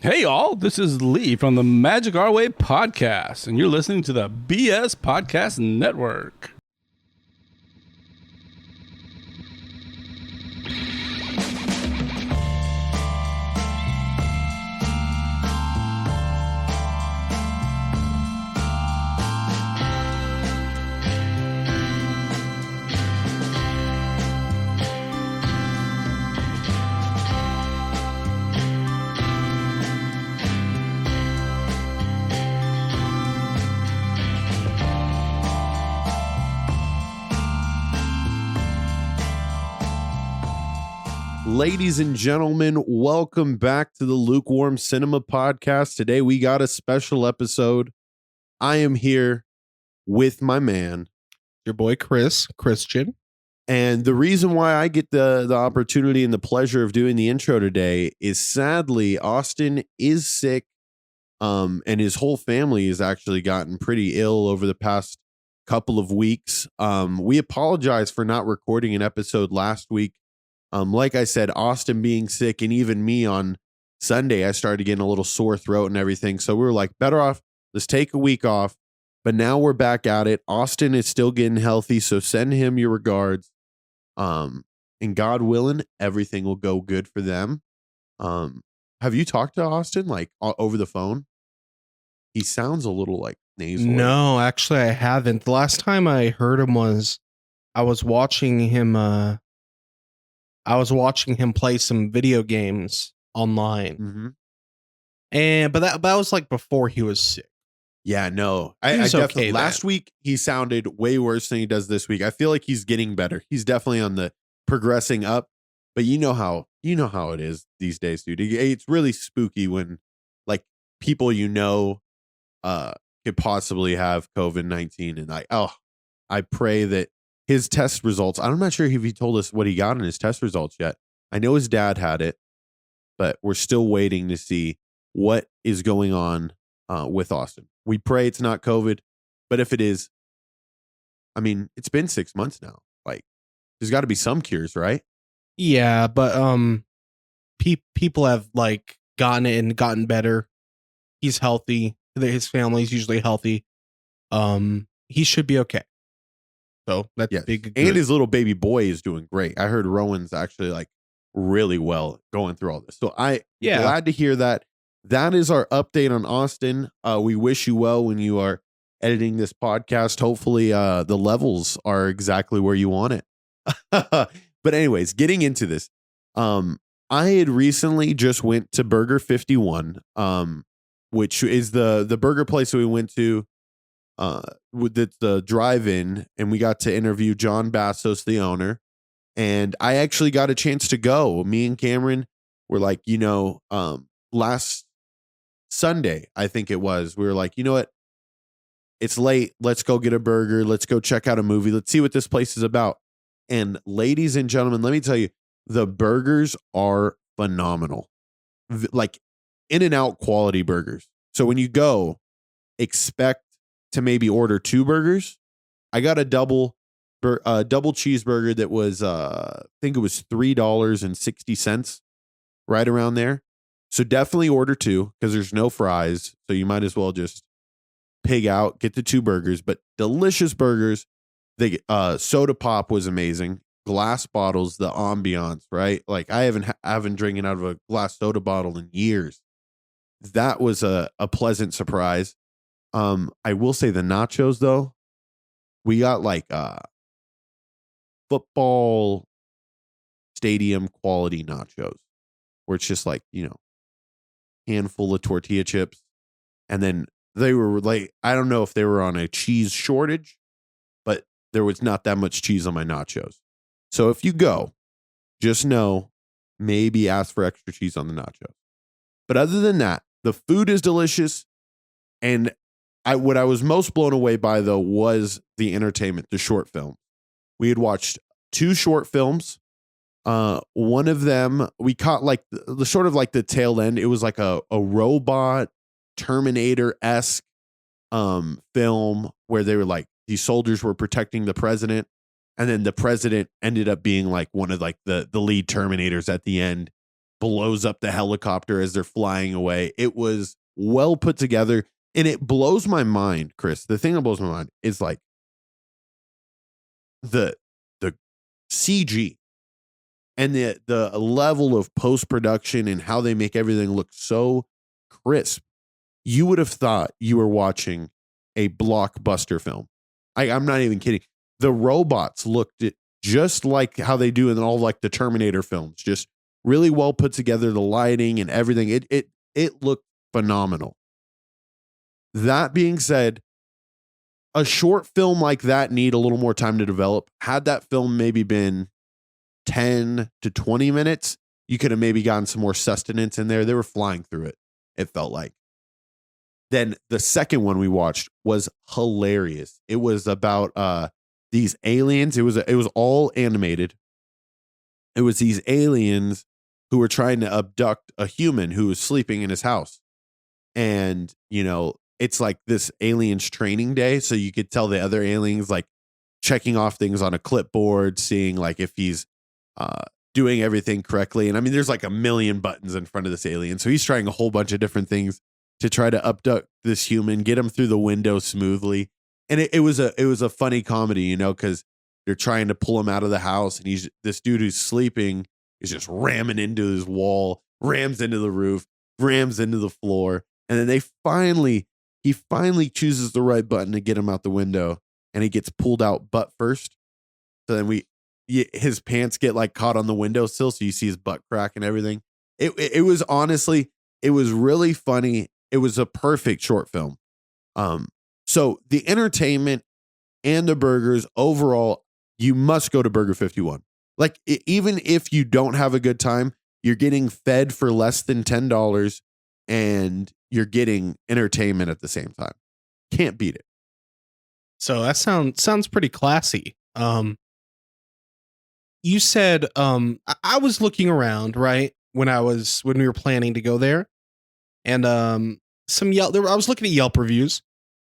Hey, all, this is Lee from the Magic Our Way podcast, and you're listening to the BS Podcast Network. Ladies and gentlemen, welcome back to the Lukewarm Cinema Podcast. Today we got a special episode. I am here with my man, your boy Christian. And the reason why I get the opportunity and the pleasure of doing the intro today is sadly Austin is sick, and his whole family has actually gotten pretty ill over the past couple of weeks. We apologize for not recording an episode last week. Like I said, Austin being sick, and even me on Sunday, I started getting a little sore throat and everything. So we were like, better off, let's take a week off. But now we're back at it. Austin is still getting healthy, so send him your regards. And God willing, everything will go good for them. Have you talked to Austin like over the phone? He sounds a little like nasal. No, actually, I haven't. The last time I heard him was I was watching him. I was watching him play some video games online, but that was like before he was sick. Yeah, no, I definitely okay last week he sounded way worse than he does this week. I feel like he's getting better. He's definitely on the progressing up, but you know how it is these days, dude. It's really spooky when like people could possibly have COVID-19, and I pray that his test results, I'm not sure if he told us what he got in his test results yet. I know his dad had it, but we're still waiting to see what is going on with Austin. We pray it's not COVID, but if it is, I mean, it's been 6 months now. Like, there's got to be some cures, right? Yeah, but people have like gotten it and gotten better. He's healthy. His family's usually healthy. He should be okay. So that's big. And his little baby boy is doing great. I heard Rowan's actually like really well going through all this. So glad to hear that. That is our update on Austin. We wish you well when you are editing this podcast. Hopefully the levels are exactly where you want it. But anyways, getting into this. I had recently just went to Burger 51, which is the burger place that we went to. With the drive-in, and we got to interview John Bassos, the owner, and I actually got a chance to go. Me and Cameron were like, last Sunday, I think it was, we were like, you know what? It's late. Let's go get a burger. Let's go check out a movie. Let's see what this place is about. And ladies and gentlemen, let me tell you, the burgers are phenomenal. Like In-N-Out quality burgers. So when you go, expect to maybe order 2 burgers. I got a double cheeseburger that was I think it was $3.60, right around there. So definitely order 2 because there's no fries. So you might as well just pig out, get the 2 burgers, but delicious burgers. They soda pop was amazing. Glass bottles, the ambiance, right? Like I haven't drinking out of a glass soda bottle in years. That was a pleasant surprise. I will say the nachos though, we got like football stadium quality nachos, where it's just like, handful of tortilla chips. And then they were like, I don't know if they were on a cheese shortage, but there was not that much cheese on my nachos. So if you go, just know, maybe ask for extra cheese on the nachos. But other than that, the food is delicious. And what I was most blown away by, though, was the entertainment, the short film. We had watched 2 short films. One of them, we caught like the sort of like the tail end. It was like a robot Terminator-esque film where they were like, these soldiers were protecting the president. And then the president ended up being like one of like the lead Terminators at the end. blows up the helicopter as they're flying away. It was well put together, and it blows my mind, Chris. The thing that blows my mind is like the CG and the level of post-production and how they make everything look so crisp. You would have thought you were watching a blockbuster film. I'm not even kidding. The robots looked just like how they do in all like the Terminator films, just really well put together, the lighting and everything. It looked phenomenal. That being said, a short film like that need a little more time to develop. Had that film maybe been 10 to 20 minutes, you could have maybe gotten some more sustenance in there. They were flying through it, it felt like. Then the second one we watched was hilarious. It was about these aliens. It was all animated. It was these aliens who were trying to abduct a human who was sleeping in his house. And, you know, it's like this aliens training day. So you could tell the other aliens like checking off things on a clipboard, seeing like if he's doing everything correctly. And I mean, there's like a million buttons in front of this alien. So he's trying a whole bunch of different things to try to abduct this human, get him through the window smoothly. And it was a funny comedy, you know, because they're trying to pull him out of the house, and this dude who's sleeping is just ramming into his wall, rams into the roof, rams into the floor. And then he finally chooses the right button to get him out the window, and he gets pulled out butt first. So then his pants get like caught on the windowsill, so you see his butt crack and everything. It was honestly, it was really funny. It was a perfect short film. So the entertainment and the burgers overall, you must go to Burger 51. Like even if you don't have a good time, you're getting fed for less than $10 and you're getting entertainment at the same time. Can't beat it. So that sounds pretty classy. You said I was looking around, right, when we were planning to go there, and I was looking at Yelp reviews,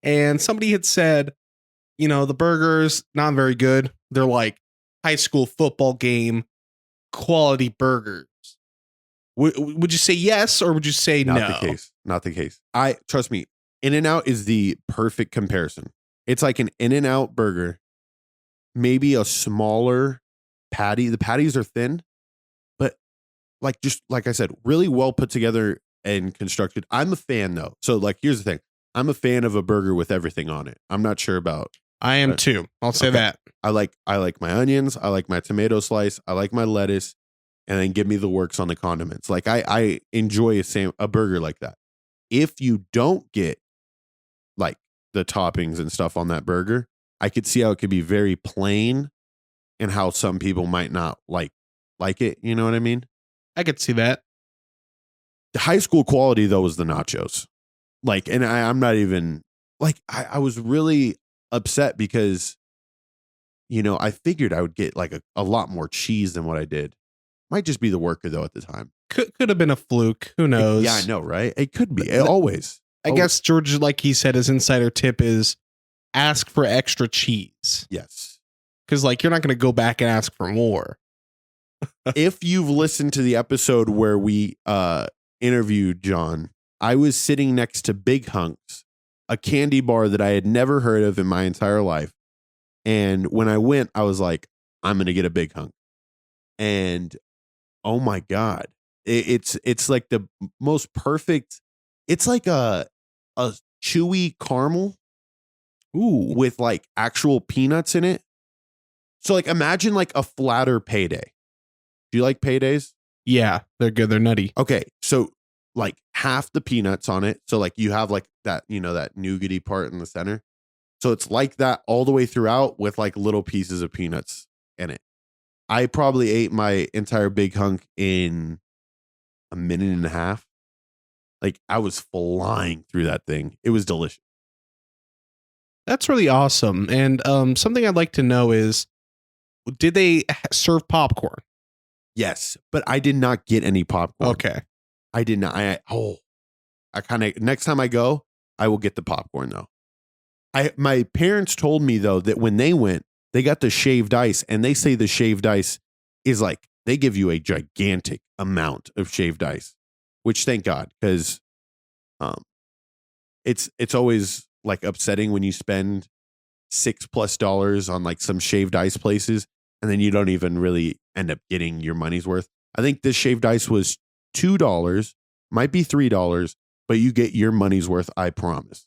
and somebody had said, you know, the burgers not very good. They're like high school football game quality burgers. Would you say yes, or would you say no? Not the case. Not the case. Trust me, In-N-Out is the perfect comparison. It's like an In-N-Out burger, maybe a smaller patty. The patties are thin, but just like I said, really well put together and constructed. I'm a fan though. So like, here's the thing. I'm a fan of a burger with everything on it. I'm not sure about. I am too. I'll say that. I like my onions. I like my tomato slice. I like my lettuce, and then give me the works on the condiments. Like I enjoy a burger like that. If you don't get like the toppings and stuff on that burger, I could see how it could be very plain and how some people might not like it. You know what I mean? I could see that. The high school quality though was the nachos. Like, and I'm not even like, I was really upset because, you know, I figured I would get like a lot more cheese than what I did. Might just be the worker though at the time. Could have been a fluke. Who knows? Yeah, I know, right? It could be. Always. I guess George, like he said, his insider tip is ask for extra cheese. Yes. Because like you're not going to go back and ask for more. If you've listened to the episode where we interviewed John, I was sitting next to Big Hunks, a candy bar that I had never heard of in my entire life. And when I went, I was like, I'm going to get a Big Hunk. And oh my God, it's like the most perfect. It's like a chewy caramel. Ooh, with like actual peanuts in it. So like imagine like a flatter payday. Do you like paydays? Yeah, they're good. They're nutty. Okay. So like half the peanuts on it. So like you have like that, you know, that nougaty part in the center. So it's like that all the way throughout with like little pieces of peanuts in it. I probably ate my entire Big Hunk in a minute and a half. Like I was flying through that thing. It was delicious. That's really awesome. And something I'd like to know is, did they serve popcorn? Yes, but I did not get any popcorn. Okay. I did not. I kind of, next time I go, I will get the popcorn though. My parents told me though that when they went, they got the shaved ice, and they say the shaved ice is like they give you a gigantic amount of shaved ice, which thank God, because it's always like upsetting when you spend $6+ on like some shaved ice places and then you don't even really end up getting your money's worth. I think this shaved ice was $2, might be $3, but you get your money's worth, I promise.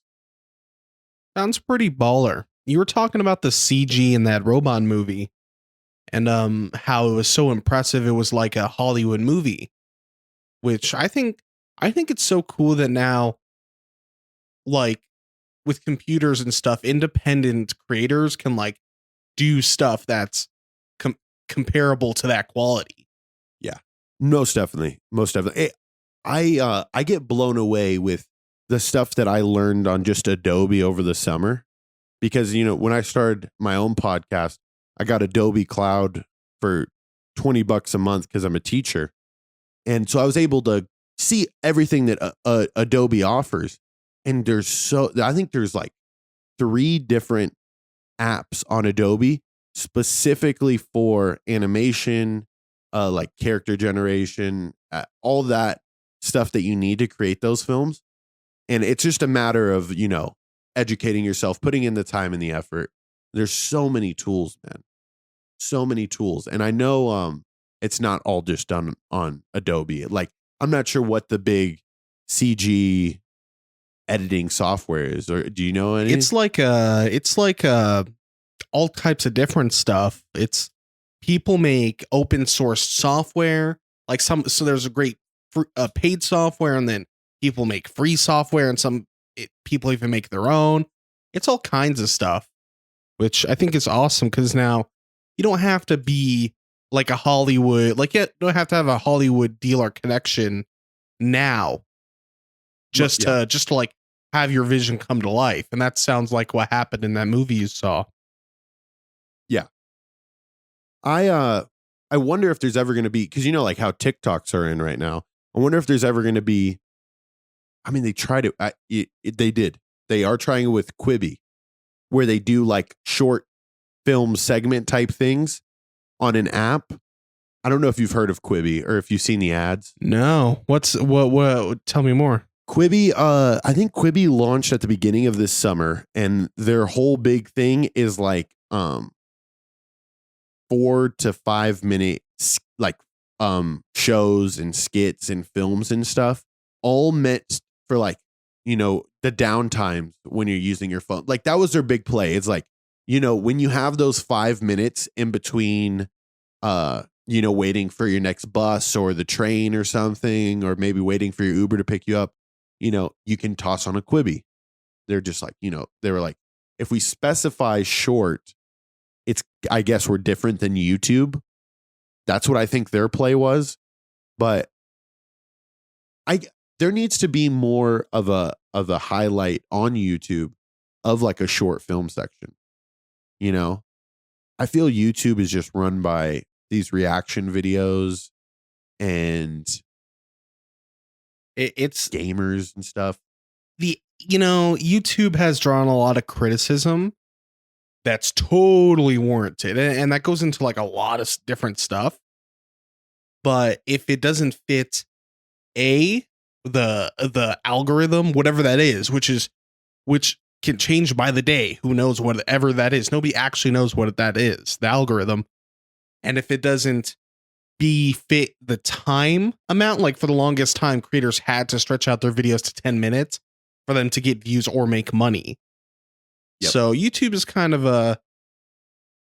Sounds pretty baller. You were talking about the CG in that robot movie and how it was so impressive. It was like a Hollywood movie, which I think it's so cool that now, like with computers and stuff, independent creators can like do stuff that's comparable to that quality. Yeah, most definitely. I get blown away with the stuff that I learned on just Adobe over the summer, because, you know, when I started my own podcast, I got Adobe Cloud for $20 a month because I'm a teacher. And so I was able to see everything that Adobe offers. And I think there's like 3 different apps on Adobe specifically for animation, like character generation, all that stuff that you need to create those films. And it's just a matter of, you know, educating yourself, putting in the time and the effort. There's so many tools, man. So many tools. And I know it's not all just done on Adobe. Like, I'm not sure what the big CG editing software is, or do you know any? It's like all types of different stuff. It's people make open source software, like so there's a great paid software, and then people make free software, and people even make their own. It's all kinds of stuff, which I think is awesome, because now you don't have to be like a Hollywood, like you don't have to have a Hollywood deal or connection now just to like have your vision come to life. And that sounds like what happened in that movie you saw. Yeah. I wonder if there's ever going to be, because you know, like how TikToks are in right now. I wonder if there's ever going to be, I mean, they tried it. They did. They are trying it with Quibi, where they do like short film segment type things on an app. I don't know if you've heard of Quibi or if you've seen the ads. No. What? Tell me more. Quibi, I think Quibi launched at the beginning of this summer, and their whole big thing is like 4 to 5 minute like shows and skits and films and stuff, all meant for like, you know, the downtimes when you're using your phone. Like that was their big play. It's like, you know, when you have those 5 minutes in between you know, waiting for your next bus or the train or something, or maybe waiting for your Uber to pick you up, you know, you can toss on a Quibi. They're just like, you know, they were like, if we specify short, it's, I guess we're different than YouTube. That's what I think their play was. But there needs to be more of a highlight on YouTube of like a short film section. You know, I feel YouTube is just run by these reaction videos and it's gamers and stuff. You know, YouTube has drawn a lot of criticism that's totally warranted, and that goes into like a lot of different stuff. But if it doesn't fit the algorithm, whatever that is, which can change by the day, who knows whatever that is, nobody actually knows what that is, the algorithm. And if it doesn't fit the time amount, like for the longest time, creators had to stretch out their videos to 10 minutes for them to get views or make money. Yep. So YouTube is kind of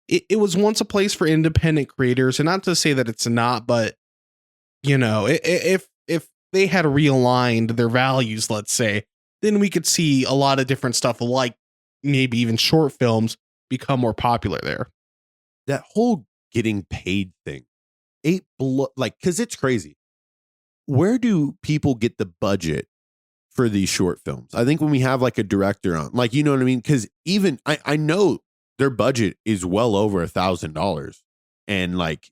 it was once a place for independent creators, and not to say that it's not, but you know, if they had realigned their values, let's say, then we could see a lot of different stuff, like maybe even short films, become more popular there. That whole getting paid thing, because it's crazy. Where do people get the budget for these short films? I think when we have like a director on, like, you know what I mean? Because even I know their budget is well over $1,000, and like,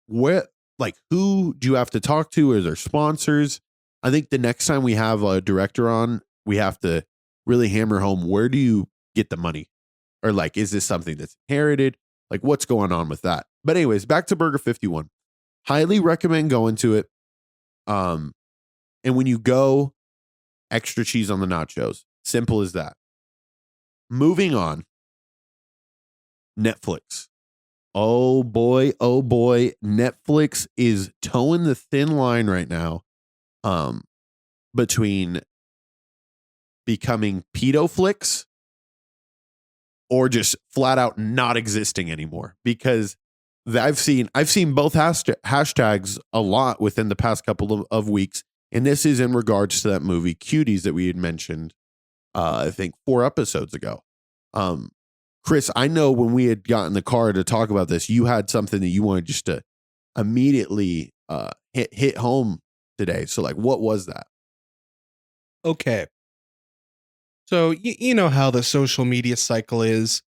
where, like, who do you have to talk to? Are there sponsors? I think the next time we have a director on, we have to really hammer home, where do you get the money? Or like, is this something that's inherited? Like, what's going on with that? But anyways, back to Burger 51. Highly recommend going to it. And when you go, extra cheese on the nachos. Simple as that. Moving on. Netflix. Oh boy, Netflix is towing the thin line right now between becoming pedo flicks or just flat out not existing anymore, because I've seen both hashtags a lot within the past couple of weeks, and this is in regards to that movie Cuties that we had mentioned I think 4 episodes ago. Chris, I know when we had gotten in the car to talk about this, you had something that you wanted just to immediately hit home today. So, like, what was that? Okay. So, you know how the social media cycle is.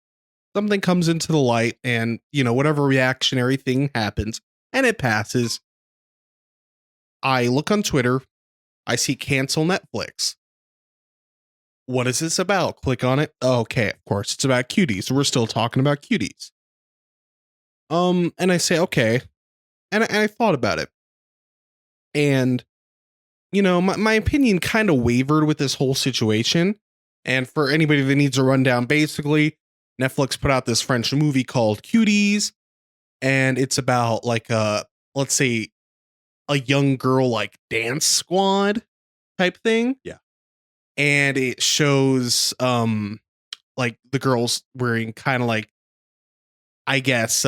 Something comes into the light and, whatever reactionary thing happens and it passes. I look on Twitter. I see cancel Netflix. What is this about? Click on it. Okay, of course, it's about Cuties. We're still talking about Cuties. And I say, okay. And I thought about it. And, my opinion kind of wavered with this whole situation. And for anybody that needs a rundown, basically, Netflix put out this French movie called Cuties. And it's about let's say, a young girl dance squad type thing. Yeah. And it shows the girls wearing kind of I guess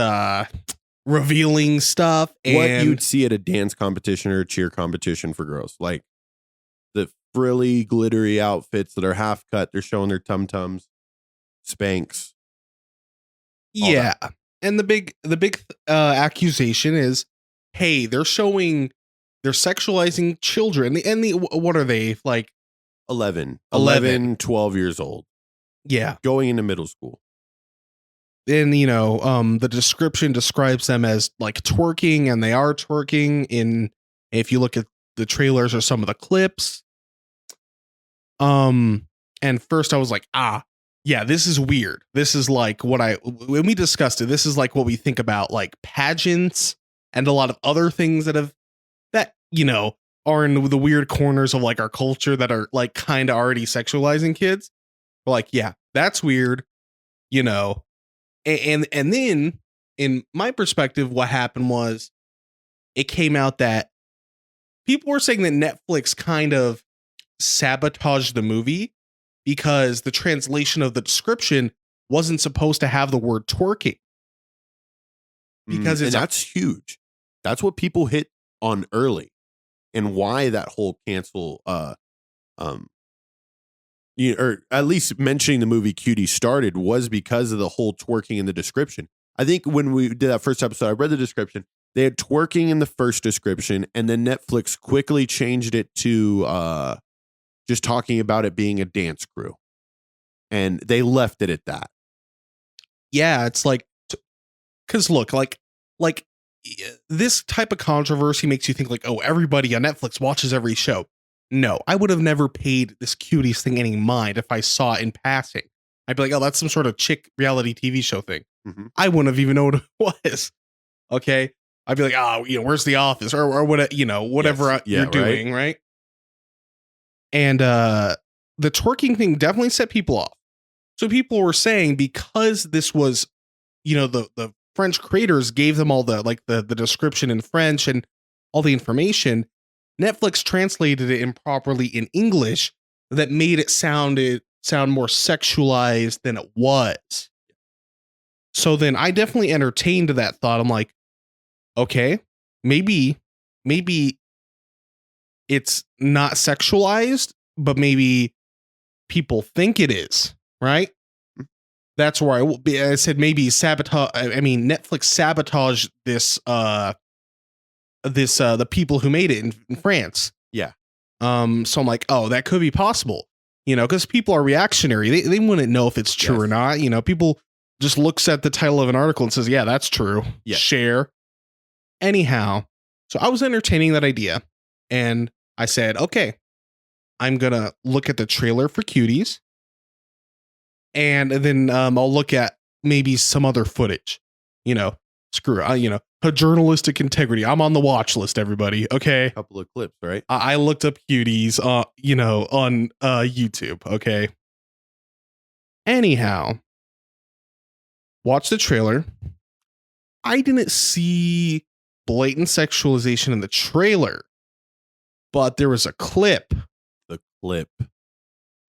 revealing stuff, and what you'd see at a dance competition or a cheer competition for girls, like the frilly glittery outfits that are half cut, they're showing their tum-tums, Spanx. Yeah. And the big accusation is, hey, they're sexualizing children, and what are they, 11, 12 years old. Yeah. Going into middle school. And, the description describes them as twerking, and they are twerking if you look at the trailers or some of the clips. And first I was like, yeah, this is weird. This is when we discussed it, this is what we think about pageants and a lot of other things that are in the weird corners of our culture that are kind of already sexualizing kids. We're yeah, that's weird, and then in my perspective, what happened was it came out that people were saying that Netflix kind of sabotaged the movie because the translation of the description wasn't supposed to have the word twerking. Because that's huge. That's what people hit on early. And why that whole cancel, or at least mentioning the movie Cutie started was because of the whole twerking in the description. I think when we did that first episode, I read the description. They had twerking in the first description, and then Netflix quickly changed it to just talking about it being a dance crew. And they left it at that. Yeah, it's because look, this type of controversy makes you think oh, everybody on Netflix watches every show. No, I would have never paid this Cuties thing any mind if I saw it in passing. I'd be oh, that's some sort of chick reality TV show thing. Mm-hmm. I wouldn't have even known what it was. Okay. I'd be where's The Office or what, whatever you're doing. Right. And the twerking thing definitely set people off. So people were saying because this was, the French creators gave them all the the description in French and all the information, Netflix translated it improperly in English that made it sound more sexualized than it was. So then I definitely entertained that thought. I'm okay, maybe it's not sexualized, but maybe people think it is, right? That's where I said maybe Netflix sabotaged this the people who made it in France. Yeah. So I'm oh, that could be possible. Because people are reactionary. They wouldn't know if it's true or not. People just looks at the title of an article and says, yeah, that's true. Yeah. Share. Anyhow, so I was entertaining that idea, and I said, okay, I'm gonna look at the trailer for Cuties. And then I'll look at maybe some other footage, screw it. journalistic integrity. I'm on the watch list, everybody. Okay. A couple of clips, right? I looked up Cuties, on YouTube. Okay. Anyhow, watch the trailer. I didn't see blatant sexualization in the trailer, but there was a clip. The clip.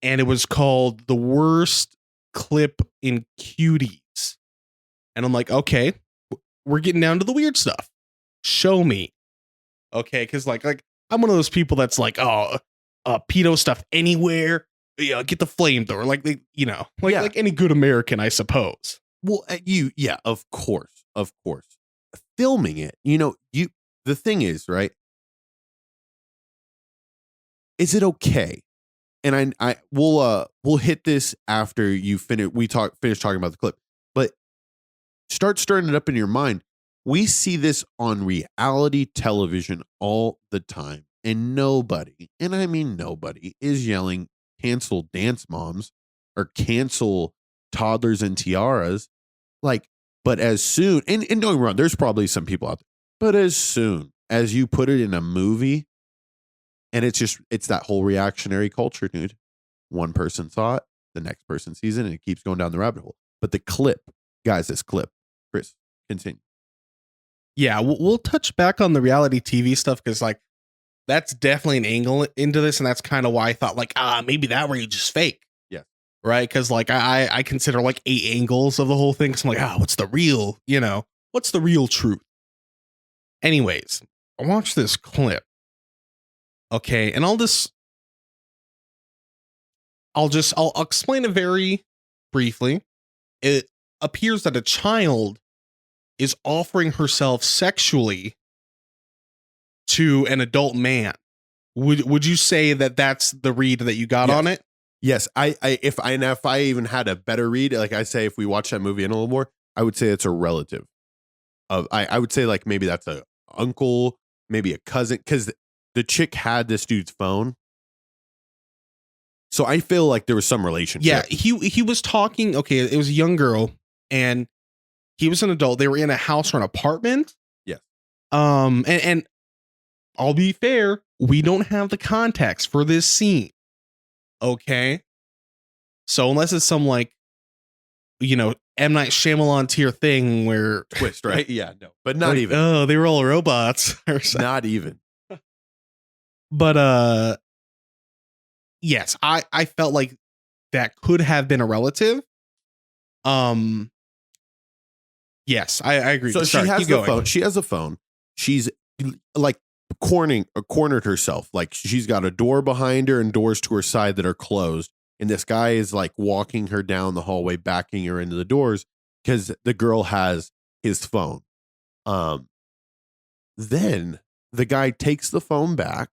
And it was called The Worst Clip in Cuties. And I'm like, okay, we're getting down to the weird stuff. Show me. Okay, because like I'm one of those people that's like, oh, pedo stuff anywhere. Yeah, get the flamethrower. Like any good American, I suppose. Well, of course. Filming it, the thing is, right? Is it okay? And we'll hit this after you finish talking about the clip, but start stirring it up in your mind. We see this on reality television all the time, and nobody, and I mean nobody, is yelling cancel dance moms or cancel toddlers and tiaras. Like, but as soon, and don't get me wrong, there's probably some people out there, but as soon as you put it in a movie, and it's that whole reactionary culture, dude. One person saw it, the next person sees it, and it keeps going down the rabbit hole. But the clip, guys, Chris, continue. Yeah, we'll touch back on the reality TV stuff because like that's definitely an angle into this, and that's kind of why I thought like maybe that rage is fake. Yeah, right. Because like I consider like 8 angles of the whole thing. So I'm like, what's the real? What's the real truth? Anyways, I watched this clip. Okay, and I'll explain it very briefly. It appears that a child is offering herself sexually to an adult man. Would you say that that's the read that you got on it? Yes. If I even had a better read, like I say, if we watch that movie in a little more, I would say it's a relative of, I would say like maybe that's a uncle, maybe a cousin, because the chick had this dude's phone. So I feel like there was some relationship. Yeah, he was talking. Okay, it was a young girl, and he was an adult. They were in a house or an apartment. Yes. And I'll be fair, we don't have the context for this scene. Okay. So unless it's some like, M. Night Shyamalan tier thing where twist, right? Yeah, no, but not like, even. Oh, they were all robots. Or something. Not even. But yes, I felt like that could have been a relative. Yes, I agree. So Sorry, she has the phone. She has a phone. She's like cornered herself. Like she's got a door behind her and doors to her side that are closed. And this guy is like walking her down the hallway, backing her into the doors because the girl has his phone. Then the guy takes the phone back.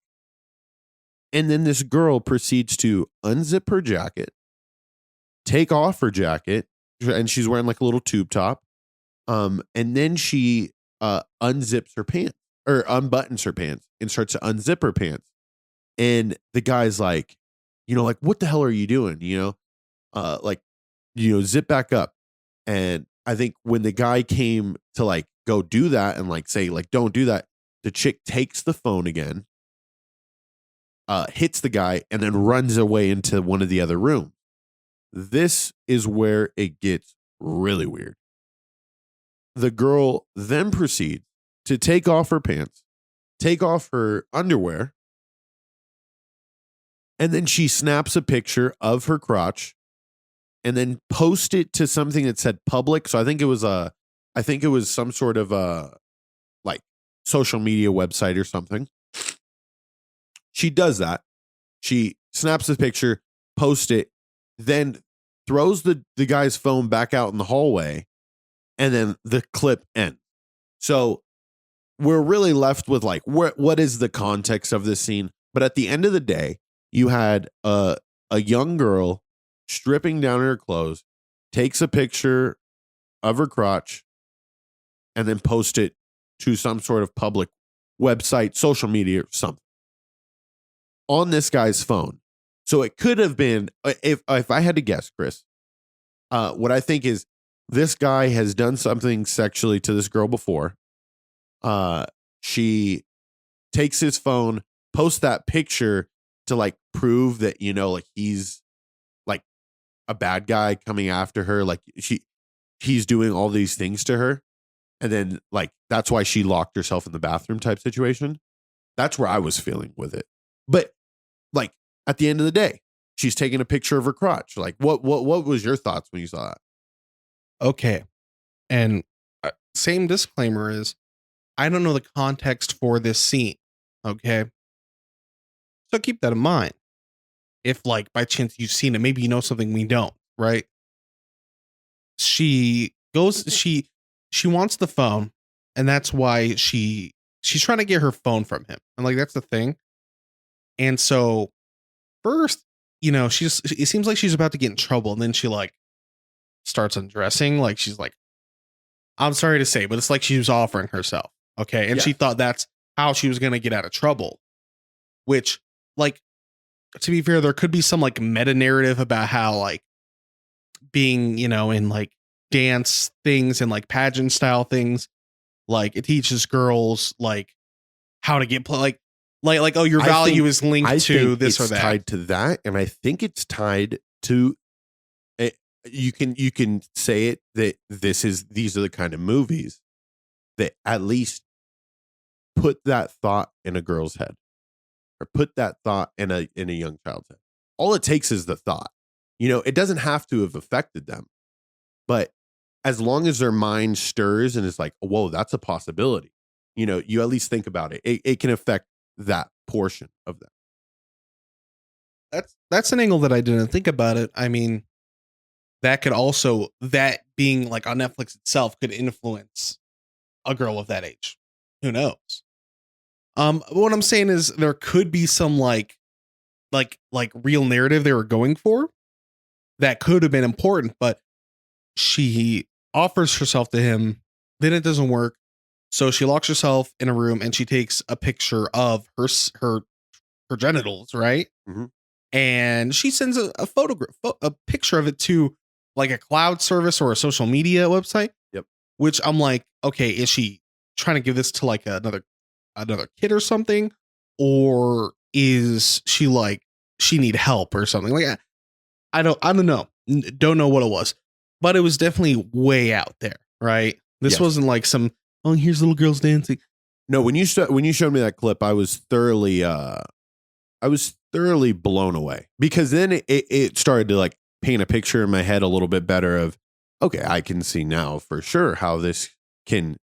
And then this girl proceeds to unzip her jacket, take off her jacket, and she's wearing like a little tube top. And then she unzips her pants or unbuttons her pants and starts to unzip her pants. And the guy's like, like, what the hell are you doing? Zip back up. And I think when the guy came to like go do that and like say like, don't do that, the chick takes the phone again. Hits the guy and then runs away into one of the other rooms. This is where it gets really weird. The girl then proceeds to take off her pants, take off her underwear, and then she snaps a picture of her crotch and then post it to something that said public. So I think it was some sort of like social media website or something. She does that. She snaps the picture, posts it, then throws the guy's phone back out in the hallway, and then the clip ends. So we're really left with like, what is the context of this scene? But at the end of the day, you had a young girl stripping down her clothes, takes a picture of her crotch, and then post it to some sort of public website, social media, or something. On this guy's phone. So it could have been, if I had to guess, Chris, what I think is this guy has done something sexually to this girl before. She takes his phone, posts that picture to like prove that, you know, like he's like a bad guy coming after her. Like he's doing all these things to her. And then like, that's why she locked herself in the bathroom type situation. That's where I was feeling with it. But like at the end of the day, she's taking a picture of her crotch. Like what was your thoughts when you saw that? Okay. And same disclaimer is I don't know the context for this scene. Okay. So keep that in mind. If like by chance you've seen it, maybe you know something we don't, right? She wants the phone, and that's why she's trying to get her phone from him. And like that's the thing. And so first, you know, it seems like she's about to get in trouble, and then she like starts undressing, like she's like, I'm sorry to say, but it's like she was offering herself. Okay. And she thought that's how she was gonna get out of trouble. Which, like, to be fair, there could be some like meta narrative about how like being, you know, in like dance things and like pageant style things, like it teaches girls like how to get like oh, your value is linked to this or that. Tied to that, and I think it's tied to it. You can say it that these are the kind of movies that at least put that thought in a girl's head. Or put that thought in a young child's head. All it takes is the thought. You know, it doesn't have to have affected them. But as long as their mind stirs and is like, whoa, that's a possibility. You know, you at least think about it. It can affect that portion of them. That's an angle that I didn't think about it. I mean, that could also, that being like on Netflix itself could influence a girl of that age. Who knows? What I'm saying is there could be some like real narrative they were going for that could have been important, but she offers herself to him, then it doesn't work. So she locks herself in a room and she takes a picture of her genitals, right? Mm-hmm. And she sends a photograph, a picture of it to like a cloud service or a social media website. Yep. Which I'm like, okay, is she trying to give this to like another kid or something, or is she like she need help or something? Like I don't know, don't know what it was, but it was definitely way out there, right? This wasn't like some, oh, here's little girls dancing. No, when you showed me that clip, I was thoroughly blown away, because then it started to like paint a picture in my head a little bit better of, okay, I can see now for sure how this can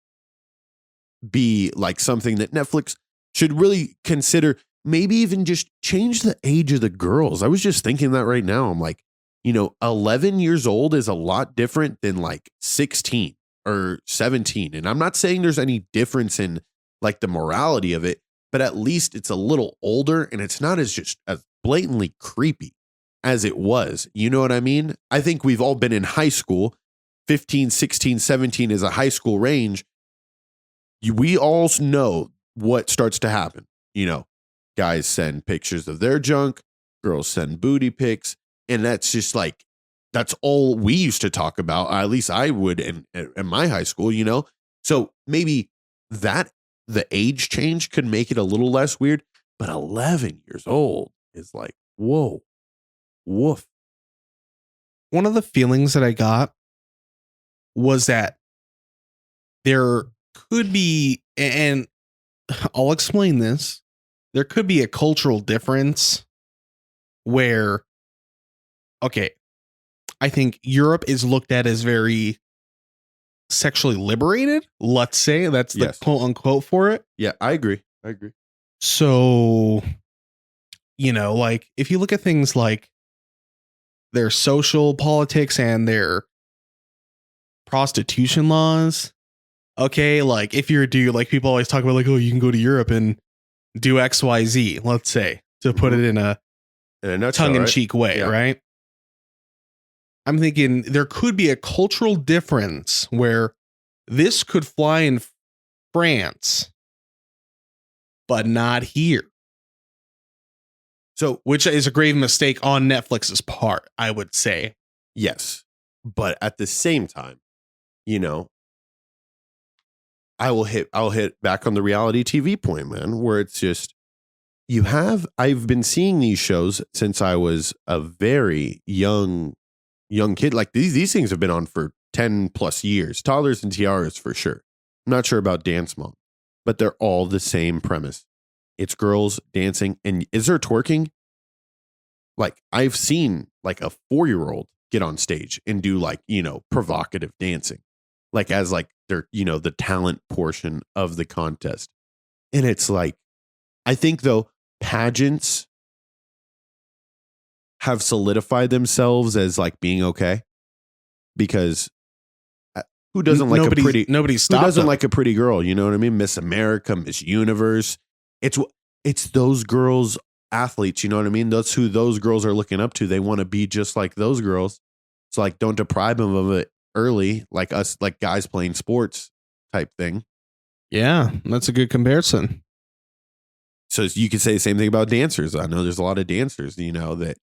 be like something that Netflix should really consider. Maybe even just change the age of the girls. I was just thinking that right now. I'm like, you know, 11 years old is a lot different than like 16 or 17. And I'm not saying there's any difference in like the morality of it, but at least it's a little older and it's not as blatantly creepy as it was. You know what I mean? I think we've all been in high school. 15, 16, 17 is a high school range. We all know what starts to happen. You know, guys send pictures of their junk, girls send booty pics, and that's just like, that's all we used to talk about. At least I would in my high school, you know? So maybe that the age change could make it a little less weird, but 11 years old is like, whoa, woof. One of the feelings that I got was that there could be, and I'll explain this, there could be a cultural difference where, okay, I think Europe is looked at as very sexually liberated. Let's say that's the quote unquote for it. Yeah, I agree. So, you know, like if you look at things like their social politics and their prostitution laws, okay, like if you're a dude, like people always talk about like, oh, you can go to Europe and do XYZ, let's say, to put it in a tongue-in-cheek way, right? I'm thinking there could be a cultural difference where this could fly in France, but not here. So, which is a grave mistake on Netflix's part, I would say. Yes. But at the same time, you know, I'll hit back on the reality TV point, man, where it's just I've been seeing these shows since I was a very young kid. Like these things have been on for 10 plus years. Toddlers and Tiaras for sure. I'm not sure about Dance Mom, but they're all the same premise. It's girls dancing. And is there twerking? Like I've seen like a 4-year-old get on stage and do like, provocative dancing, like as like their, the talent portion of the contest. And it's like, I think though, pageants have solidified themselves as like being okay, because who doesn't like a pretty girl? You know what I mean? Miss America, Miss Universe. It's those girls, athletes. You know what I mean? That's who those girls are looking up to. They want to be just like those girls. So like, don't deprive them of it early, like us, like guys playing sports type thing. Yeah, that's a good comparison. So you could say the same thing about dancers. I know there's a lot of dancers, that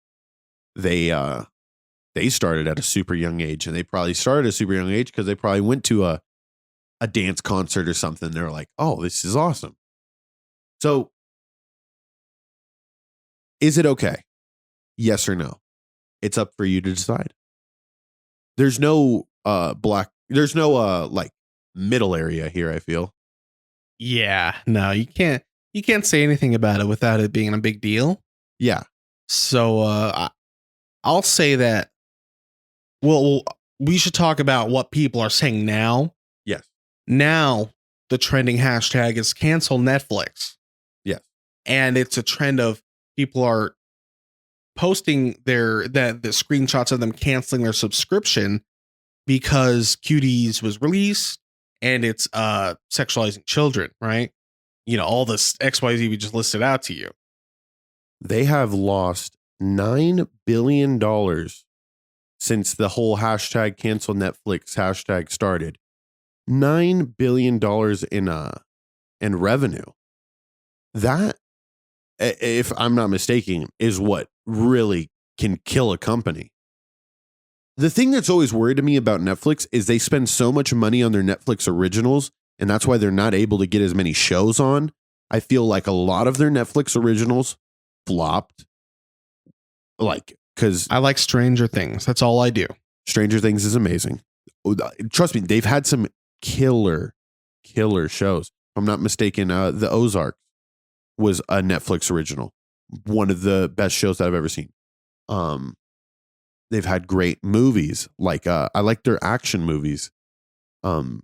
they started at a super young age, and they probably started at a super young age because they probably went to a dance concert or something. They're like, oh, this is awesome. So is it okay? Yes or no? It's up for you to decide. There's no there's no like middle area here, I feel. Yeah, no, you can't say anything about it without it being a big deal. Yeah. So I'll say that. Well, we should talk about what people are saying now. Yes. Now the trending hashtag is cancel Netflix. Yes. And it's a trend of people are posting the screenshots of them canceling their subscription because Cuties was released and it's sexualizing children, right? All this XYZ we just listed out to you. They have lost $9 billion since the whole hashtag cancel Netflix hashtag started. $9 billion in revenue. That, if I'm not mistaken, is what really can kill a company. The thing that's always worried me about Netflix is they spend so much money on their Netflix originals, and that's why they're not able to get as many shows on. I feel like a lot of their Netflix originals flopped. Like, because I like Stranger Things. That's all I do. Stranger Things is amazing. Trust me, they've had some killer shows. If I'm not mistaken, The Ozark was a Netflix original. One of the best shows that I've ever seen. They've had great movies. Like I like their action movies. There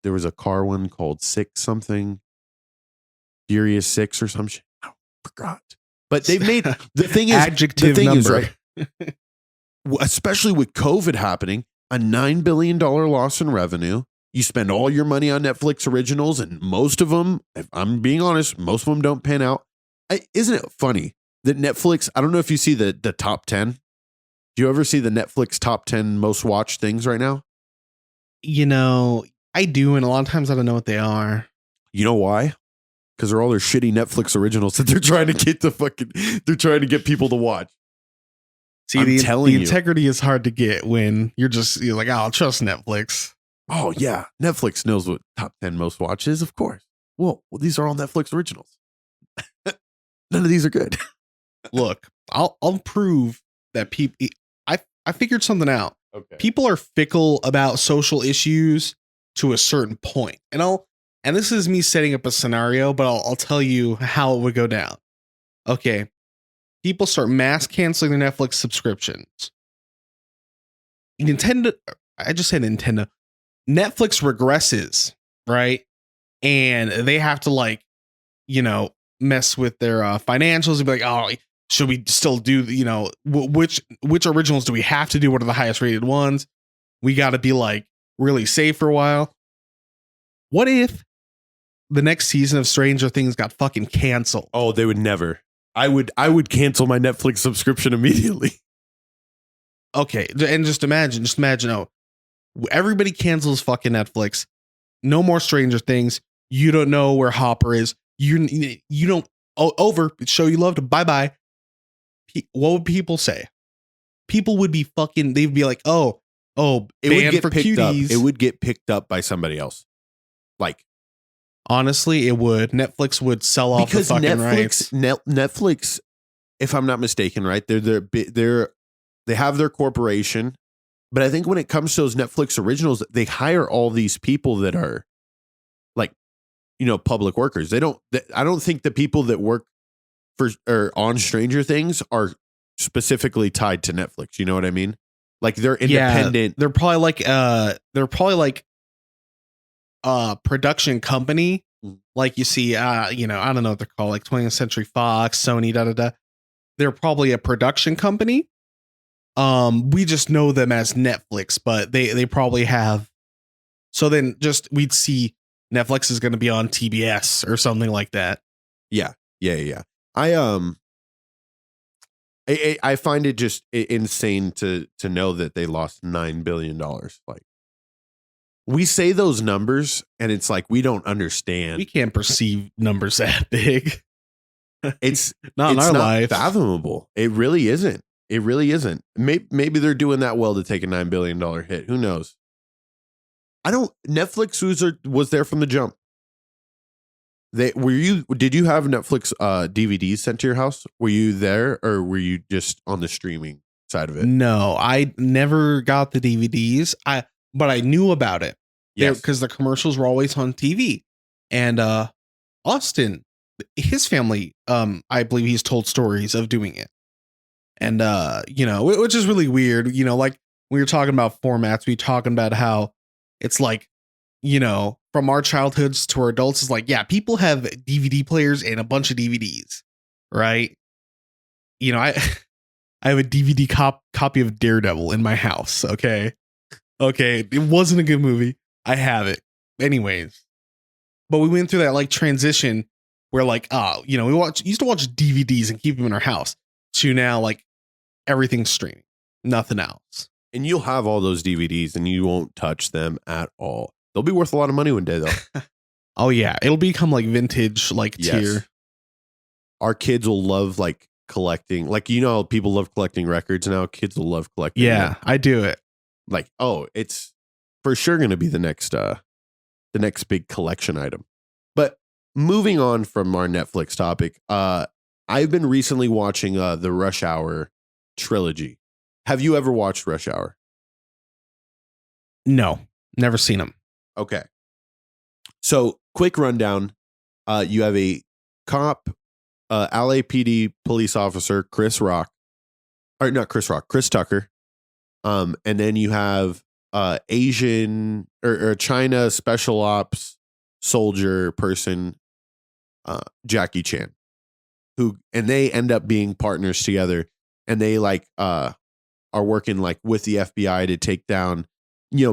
was a car one called Six something, Furious 6 or some shit. I forgot. But they've made the thing is adjective the thing number. is, right, especially with COVID happening, a $9 billion loss in revenue. You spend all your money on Netflix originals, and most of them, if I'm being honest, most of them don't pan out. Isn't it funny that Netflix, I don't know if you see the top 10. Do you ever see the Netflix top 10 most watched things right now? I do, and a lot of times I don't know what they are. You know why? Because they're all their shitty Netflix originals that they're trying to get they're trying to get people to watch. See, the integrity is hard to get when you're like, oh, I'll trust Netflix. Oh yeah, Netflix knows what top 10 most watched is, of course. Well, these are all Netflix originals. None of these are good. Look, I'll prove that people. I figured something out. Okay. People are fickle about social issues to a certain point, and this is me setting up a scenario, but I'll tell you how it would go down. Okay, people start mass canceling their Netflix subscriptions. Nintendo, I just said Nintendo. Netflix regresses, right? And they have to mess with their financials and be like, oh, should we still do, which originals do we have to do? What are the highest rated ones? We got to be really safe for a while. What if the next season of Stranger Things got fucking canceled? Oh, they would never. I would cancel my Netflix subscription immediately. Okay. And just imagine, everybody cancels fucking Netflix. No more Stranger Things. You don't know where Hopper is. You don't. Oh, over. Show you loved. Bye bye. What would people say? People would be fucking. They'd be like, oh, it would get for picked up. Cuties. It would get picked up by somebody else. Like, honestly, it would. Netflix would sell off the fucking rights. Netflix, if I'm not mistaken, right? They have their corporation, but I think when it comes to those Netflix originals, they hire all these people that are like, public workers. I don't think the people that work for or on Stranger Things are specifically tied to Netflix. You know what I mean? Like they're independent. Yeah, they're probably like production company. Like you see, I don't know what they're called, like 20th Century Fox, Sony, They're probably a production company. We just know them as Netflix, but they probably have. So then we'd see Netflix is going to be on TBS or something like that. Yeah. I find it just insane to know that they lost $9 billion. Like, we say those numbers and it's like, we don't understand. We can't perceive numbers that big. It's not in our life. Fathomable. It really isn't. Maybe they're doing that well to take a $9 billion hit. Who knows? Netflix was there from the jump. Did you have Netflix DVDs sent to your house? Were you there or were you just on the streaming side of it? No, I never got the DVDs. But I knew about it. Yes. Because the commercials were always on TV. And Austin, his family, I believe he's told stories of doing it. And which is really weird. Like we were talking about formats, we talking about how it's like, from our childhoods to our adults, is like, yeah, people have DVD players and a bunch of DVDs, right? I have a DVD copy of Daredevil in my house. Okay, it wasn't a good movie. I have it anyways. But we went through that like transition where like, we used to watch DVDs and keep them in our house to now like everything's streaming, nothing else. And you'll have all those DVDs and you won't touch them at all. They'll be worth a lot of money one day though. Oh yeah, it'll become like vintage, like tier. Our kids will love like collecting, like how people love collecting records now. Kids will love collecting. Yeah, them. I do it. Like, it's for sure going to be the next big collection item. But moving on from our Netflix topic, I've been recently watching the Rush Hour trilogy. Have you ever watched Rush Hour? No, never seen them. Okay. So quick rundown. You have a cop, LAPD police officer, Chris Tucker. And then you have Asian or China special ops soldier person, Jackie Chan, and they end up being partners together, and they like are working like with the FBI to take down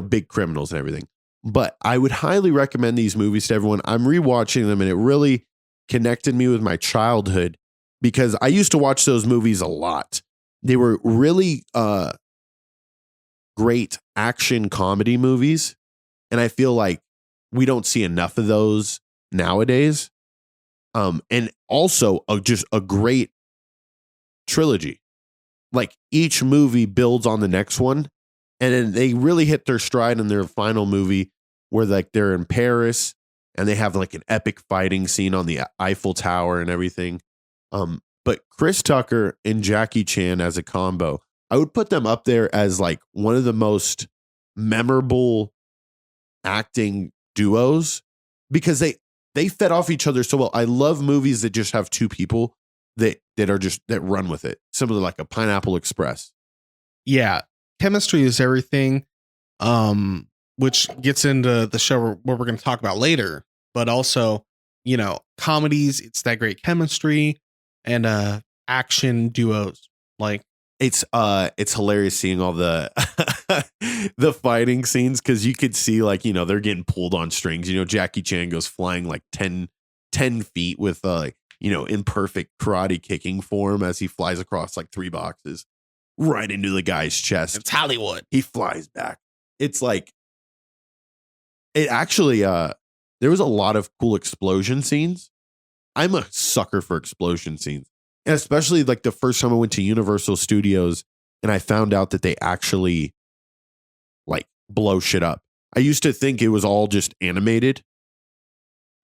big criminals and everything. But I would highly recommend these movies to everyone. I'm rewatching them and it really connected me with my childhood because I used to watch those movies a lot. They were really great action comedy movies. And I feel like we don't see enough of those nowadays. And also just a great trilogy. Like each movie builds on the next one. And then they really hit their stride in their final movie where like they're in Paris and they have like an epic fighting scene on the Eiffel Tower and everything. But Chris Tucker and Jackie Chan as a combo, I would put them up there as like one of the most memorable acting duos because they fed off each other so well. I love movies that just have two people that run with it. Similar like a Pineapple Express. Yeah. Chemistry is everything, which gets into the show what we're going to talk about later. But also, comedies, it's that great chemistry and action duos. Like it's hilarious seeing all the the fighting scenes because you could see like they're getting pulled on strings. Jackie Chan goes flying like 10 feet with imperfect karate kicking form as he flies across like 3 boxes. Right into the guy's chest. It's Hollywood. He flies back. It's like it actually there was a lot of cool explosion scenes. I'm a sucker for explosion scenes. And especially like the first time I went to Universal Studios and I found out that they actually like blow shit up. I used to think it was all just animated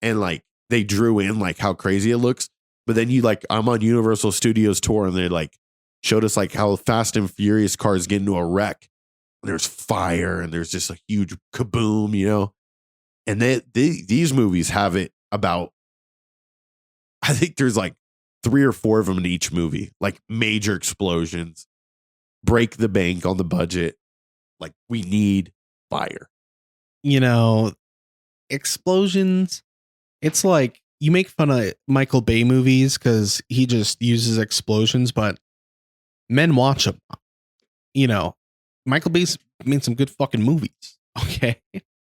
and like they drew in like how crazy it looks. But then I'm on Universal Studios tour and they like showed us like how Fast and Furious cars get into a wreck. There's fire and there's just a huge kaboom, you know? And these movies have it about, I think there's like 3 or 4 of them in each movie, like major explosions, break the bank on the budget. Like we need fire. You know, explosions. It's like you make fun of Michael Bay movies because he just uses explosions, but men watch them. You know, Michael Bay's made some good fucking movies. Okay.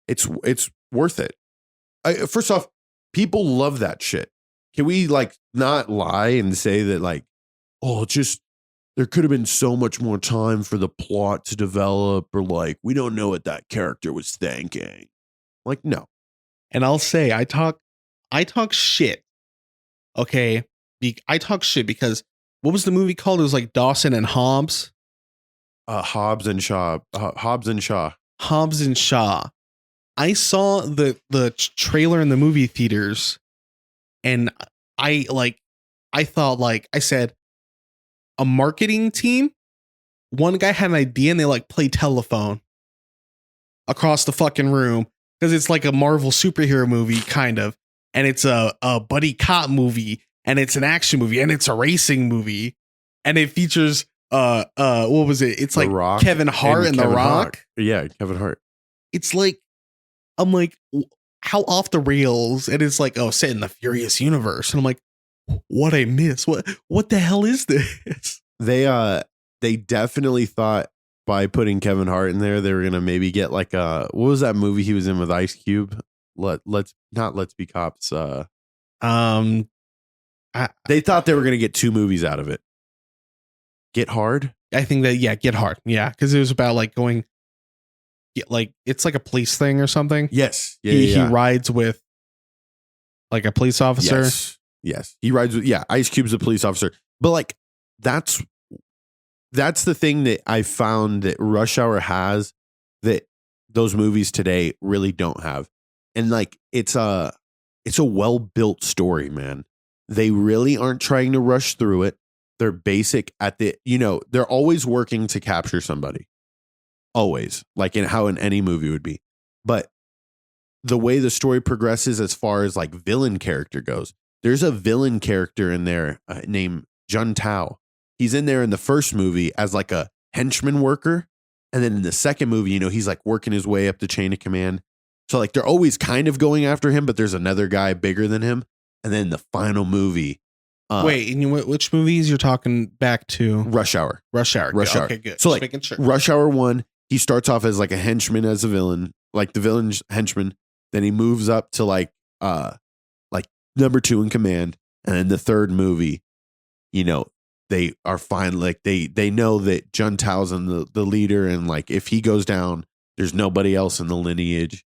It's worth it. First off, people love that shit. Can we like not lie and say that like, oh, just there could have been so much more time for the plot to develop, or like we don't know what that character was thinking. Like, no. And I'll say I talk shit. Okay. I talk shit because what was the movie called? It was like Dawson and Hobbs. Hobbs and Shaw. Hobbs and Shaw. Hobbs and Shaw. I saw the trailer in the movie theaters, and I thought like I said, a marketing team. One guy had an idea and they like play telephone across the fucking room because it's like a Marvel superhero movie kind of, and it's a buddy cop movie, and it's an action movie, and it's a racing movie, and it features what was it? It's The like Rock Kevin Hart and The Kevin Rock. Hart. Yeah, Kevin Hart. It's like, I'm like, how off the rails? And it's like, oh, set in the Furious universe. And I'm like, what I miss? What the hell is this? They definitely thought by putting Kevin Hart in there, they were gonna maybe get like what was that movie he was in with Ice Cube? Let's Be Cops. They thought they were gonna get 2 movies out of it. Get Hard? I think that, yeah, Get Hard. Yeah, because it was about like going, like it's like a police thing or something. Yes. Yeah, He rides with like a police officer. Yes. He rides with, Ice Cube's a police officer. But like that's the thing that I found that Rush Hour has that those movies today really don't have. And like it's a well-built story, man. They really aren't trying to rush through it. They're basic at the, they're always working to capture somebody. Always, like in how in any movie would be. But the way the story progresses as far as like villain character goes, there's a villain character in there named Jun Tao. He's in there in the first movie as like a henchman worker. And then in the second movie, he's like working his way up the chain of command. So like they're always kind of going after him, but there's another guy bigger than him. And then the final movie. Wait, and which movies you're talking back to? Rush Hour. Rush Hour. Rush Hour. Okay, good. So Just like making sure. Rush Hour 1, he starts off as like a henchman as a villain, like the villain henchman. Then he moves up to like number 2 in command. And then the third movie, they are fine. Like they know that Jun Tao's the leader. And like, if he goes down, there's nobody else in the lineage.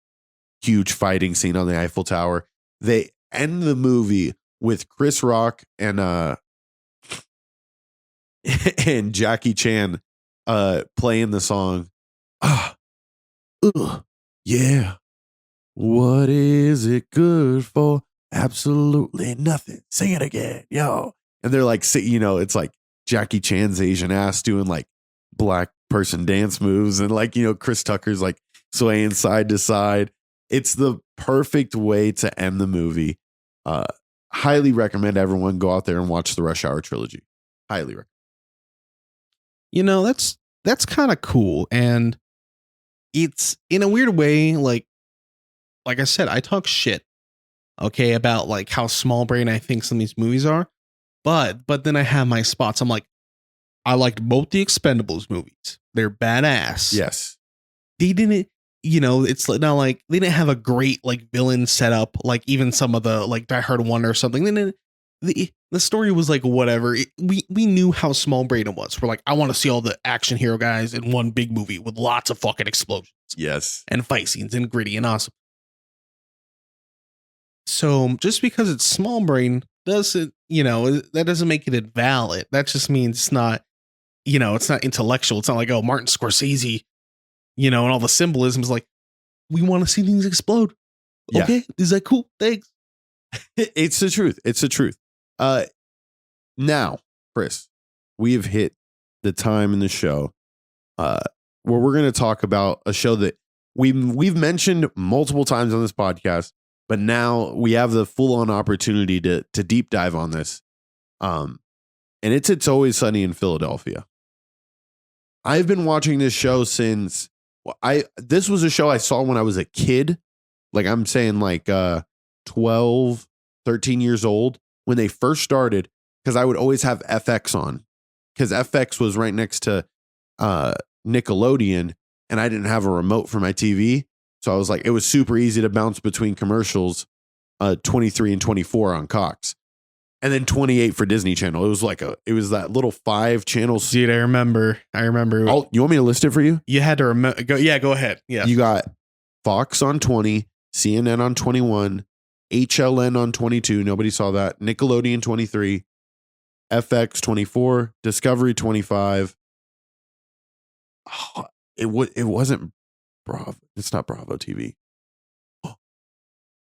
Huge fighting scene on the Eiffel Tower. They end the movie with Chris Rock and and Jackie Chan playing the song. Yeah. What is it good for? Absolutely nothing. Sing it again, yo. And they're like, it's like Jackie Chan's Asian ass doing like black person dance moves, and like, Chris Tucker's like swaying side to side. It's the perfect way to end the movie. Highly recommend everyone go out there and watch the Rush Hour trilogy. Highly recommend. That's kind of cool. And it's in a weird way, like I said, I talk shit, okay, about like how small brain I think some of these movies are. But then I have my spots. I'm like, I liked both the Expendables movies. They're badass. Yes. They didn't, it's not like they didn't have a great like villain setup, like even some of the like Die Hard 1 or something. Then the story was like whatever. We knew how small brain it was. We're like, I want to see all the action hero guys in one big movie with lots of fucking explosions. Yes. And fight scenes and gritty and awesome. So just because it's small brain doesn't, that doesn't make it invalid. That just means it's not, it's not intellectual. It's not like, oh, Martin Scorsese, and all the symbolism is like, we want to see things explode. Yeah. Okay. Is that cool? Thanks. It's the truth. It's the truth. Now, Chris, we have hit the time in the show where we're going to talk about a show that we've mentioned multiple times on this podcast, but now we have the full-on opportunity to deep dive on this. And it's Always Sunny in Philadelphia. I've been watching this show since this was a show I saw when I was a kid. Like I'm saying like 12, 13 years old when they first started, because I would always have FX on because FX was right next to Nickelodeon and I didn't have a remote for my TV. So I was like, it was super easy to bounce between commercials, 23 and 24 on Cox. And then 28 for Disney Channel. It was that little 5 channels. Dude, I remember. You want me to list it for you? You had to remember. Go ahead. Yeah. You got Fox on 20, CNN on 21, HLN on 22. Nobody saw that. Nickelodeon 23, FX 24, Discovery 25. Oh, it wasn't Bravo. It's not Bravo TV.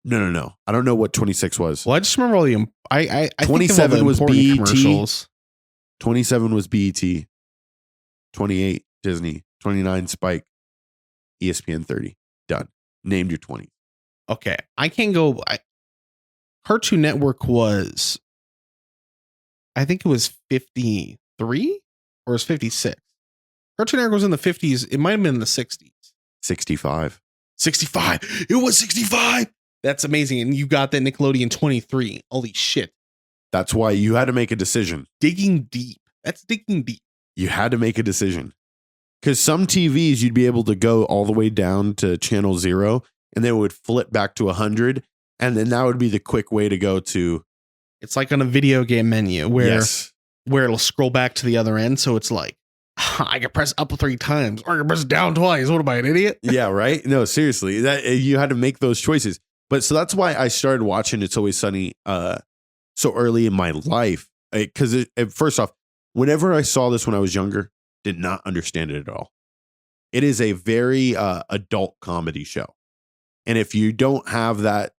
No. I don't know what 26 was. Well, I just remember all the I 27 was BET. Commercials. 27 was BET. 28 Disney. 29 Spike. ESPN 30. Done. Named your 20. Okay, I can't go. Cartoon Network was, I think it was 53 or it was 56. Cartoon Network was in the 50s. It might have been in the 60s. 65. 65. It was 65. That's amazing. And you got that Nickelodeon 23. Holy shit. That's why you had to make a decision. Digging deep. That's digging deep. You had to make a decision. Because some TVs, you'd be able to go all the way down to channel 0 and then it would flip back to 100. And then that would be the quick way to go to. It's like on a video game menu where, yes, where it'll scroll back to the other end. So it's like, I can press up 3 times or I can press down twice. What am I, an idiot? Yeah, right? No, seriously. That you had to make those choices. But so that's why I started watching It's Always Sunny so early in my life. Because first off, whenever I saw this when I was younger, did not understand it at all. It is a very adult comedy show. And if you don't have that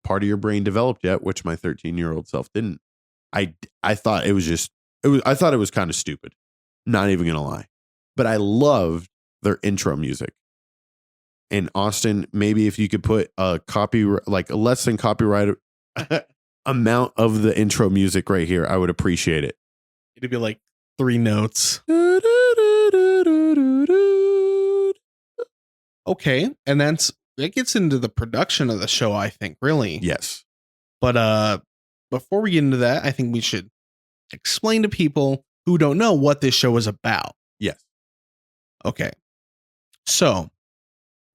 part of your brain developed yet, which my 13-year-old self didn't, I thought it was I thought it was kind of stupid. Not even going to lie. But I loved their intro music. And Austin, maybe if you could put a less than copyright amount of the intro music right here, I would appreciate it. It'd be like 3 notes. Okay. And that gets into the production of the show, I think, really. Yes. But before we get into that, I think we should explain to people who don't know what this show is about. Yes. Okay. So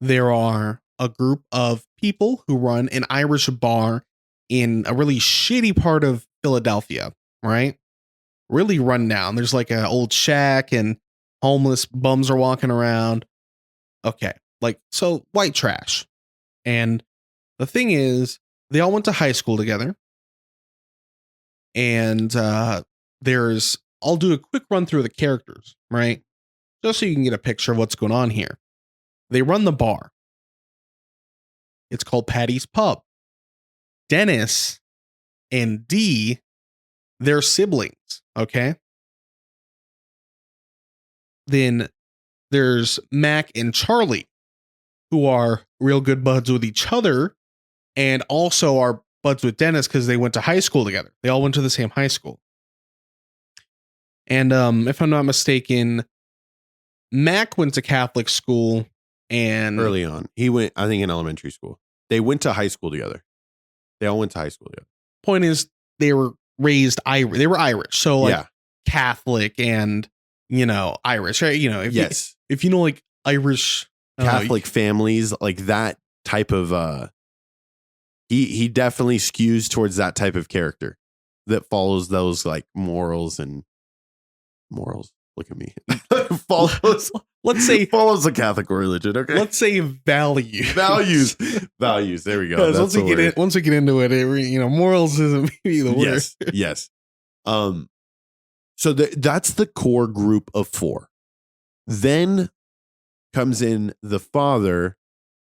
there are a group of people who run an Irish bar in a really shitty part of Philadelphia, right? Really run down. There's like an old shack and homeless bums are walking around. Okay. So white trash. And the thing is, they all went to high school together. And I'll do a quick run through of the characters, right? Just so you can get a picture of what's going on here. They run the bar. It's called Patty's Pub. Dennis and Dee, they're siblings, okay? Then there's Mac and Charlie, who are real good buds with each other and also are buds with Dennis because they went to high school together. They all went to the same high school. And if I'm not mistaken, Mac went to Catholic school and early on. He went, I think, in elementary school. They went to high school together. They all went to high school together. Point is, they were raised Irish. They were Irish. So like Catholic and, Irish, right? If you know like Irish Catholic families, like that type of he definitely skews towards that type of character that follows those like morals. Look at me. Let's say follows the Catholic religion. Okay. Let's say values. Values. There we go. Once we get into it, morals isn't maybe the word. Yes. So that's the core group of 4. Then comes in the father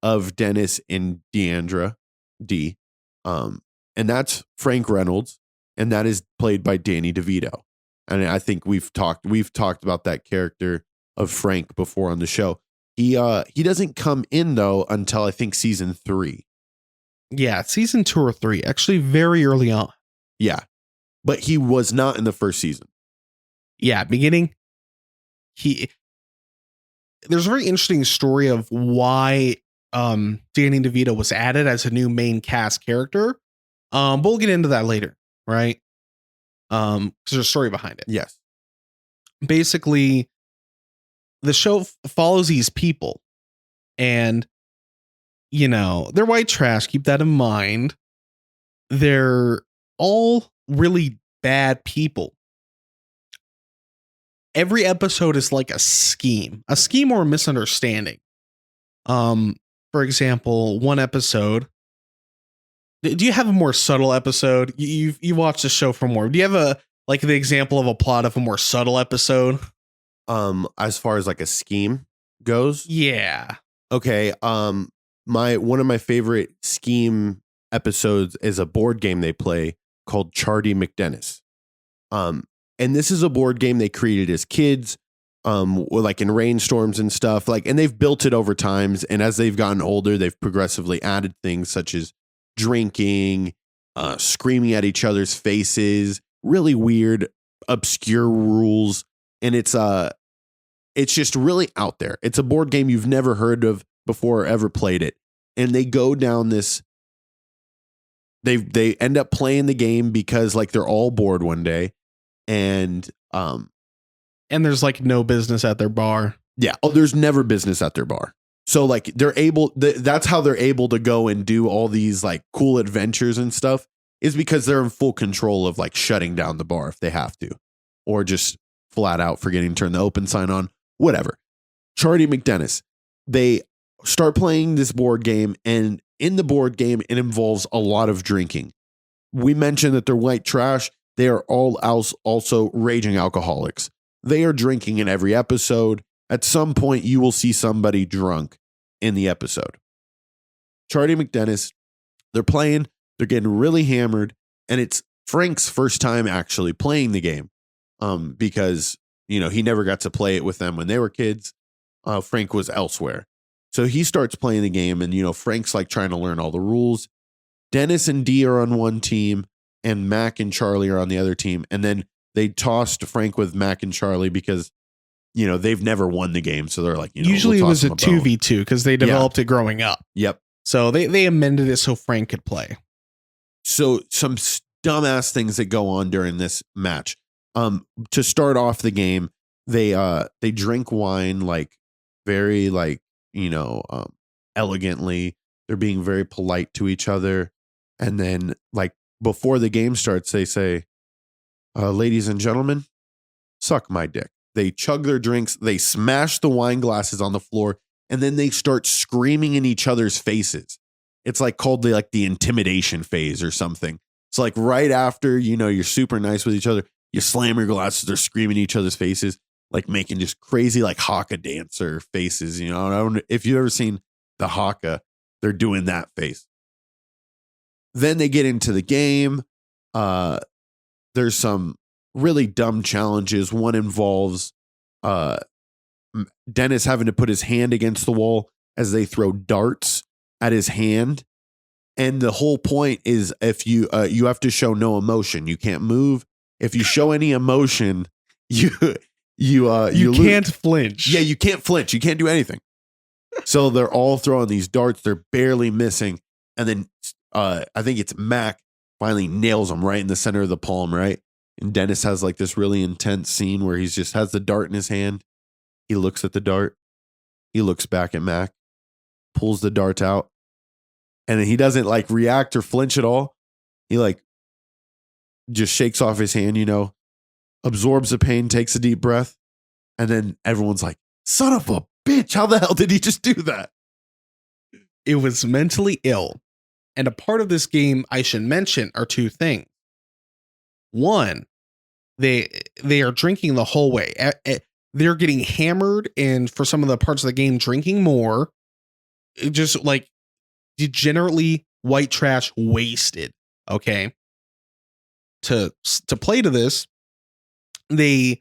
of Dennis and Deandra, Dee, And that's Frank Reynolds, and that is played by Danny DeVito. And I think we've talked about that character of Frank before on the show. He doesn't come in though until I think season 3. Yeah, season 2 or 3, actually very early on. Yeah. But he was not in the first season. Yeah, beginning. There's a very interesting story of why Danny DeVito was added as a new main cast character. But we'll get into that later, right? Because there's a story behind it. Yes. Basically, the show follows these people, and they're white trash. Keep that in mind. They're all really bad people. Every episode is like a scheme or a misunderstanding. For example, one episode. Do you have a more subtle episode? You watched the show for more. Do you have the example of a plot of a more subtle episode? As far as like a scheme goes? Yeah. Okay. One of my favorite scheme episodes is a board game they play called Charty McDennis. And this is a board game they created as kids, like in rainstorms and stuff. And they've built it over times. And as they've gotten older, they've progressively added things such as drinking, screaming at each other's faces, really weird, obscure rules. And it's just really out there. It's a board game you've never heard of before or ever played it. And they go down this. They end up playing the game because they're all bored one day. And there's no business at their bar. Yeah. Oh, there's never business at their bar. So they're able, that's how they're able to go and do all these cool adventures and stuff, is because they're in full control of shutting down the bar if they have to, or just flat out forgetting to turn the open sign on, whatever. Charty McDennis, they start playing this board game, and in the board game, it involves a lot of drinking. We mentioned that they're white trash. They are all also raging alcoholics. They are drinking in every episode. At some point, you will see somebody drunk in the episode. Charty McDennis, they're playing, they're getting really hammered, and it's Frank's first time actually playing the game, because he never got to play it with them when they were kids. Frank was elsewhere. So he starts playing the game, and Frank's trying to learn all the rules. Dennis and Dee are on one team, and Mac and Charlie are on the other team. And then they tossed Frank with Mac and Charlie because, they've never won the game. So they're usually it was a 2v2 because they developed it growing up. Yep. So they amended it so Frank could play. So some dumbass things that go on during this match. To start off the game, they drink wine very elegantly. They're being very polite to each other. And then before the game starts, they say, ladies and gentlemen, suck my dick. They chug their drinks. They smash the wine glasses on the floor, and then they start screaming in each other's faces. It's called the intimidation phase or something. It's right after, you're super nice with each other. You slam your glasses. They're screaming in each other's faces, making just crazy, haka dancer faces. I don't know if you've ever seen the haka, they're doing that face. Then they get into the game. There's some really dumb challenges. One involves Dennis having to put his hand against the wall as they throw darts at his hand. And the whole point is if you have to show no emotion. You can't move. If you show any emotion, you can't flinch. Yeah, you can't flinch. You can't do anything. So they're all throwing these darts. They're barely missing. And then I think it's Mac finally nails him right in the center of the palm, right? And Dennis has this really intense scene where he's just has the dart in his hand. He looks at the dart. He looks back at Mac, pulls the dart out, and then he doesn't react or flinch at all. He just shakes off his hand, absorbs the pain, takes a deep breath, and then everyone's like, son of a bitch, how the hell did he just do that? It was mentally ill. And a part of this game I should mention are two things. One, they are drinking the whole way. They're getting hammered, and for some of the parts of the game, drinking more. It just degenerately white trash wasted. Okay. To play to this, the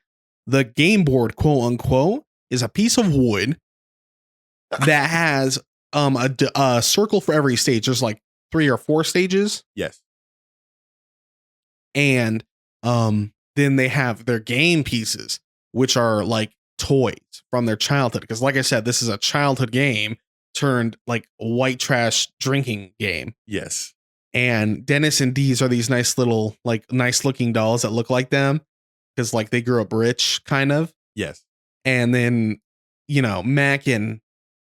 game board, quote unquote, is a piece of wood that has a circle for every stage. There's like 3 or 4 stages. Yes. And then they have their game pieces, which are like toys from their childhood. Because like I said, this is a childhood game turned like white trash drinking game. Yes. And Dennis and Dee's are these nice little, like nice looking dolls that look like them because like they grew up rich, kind of. Yes. And then, you know, Mac and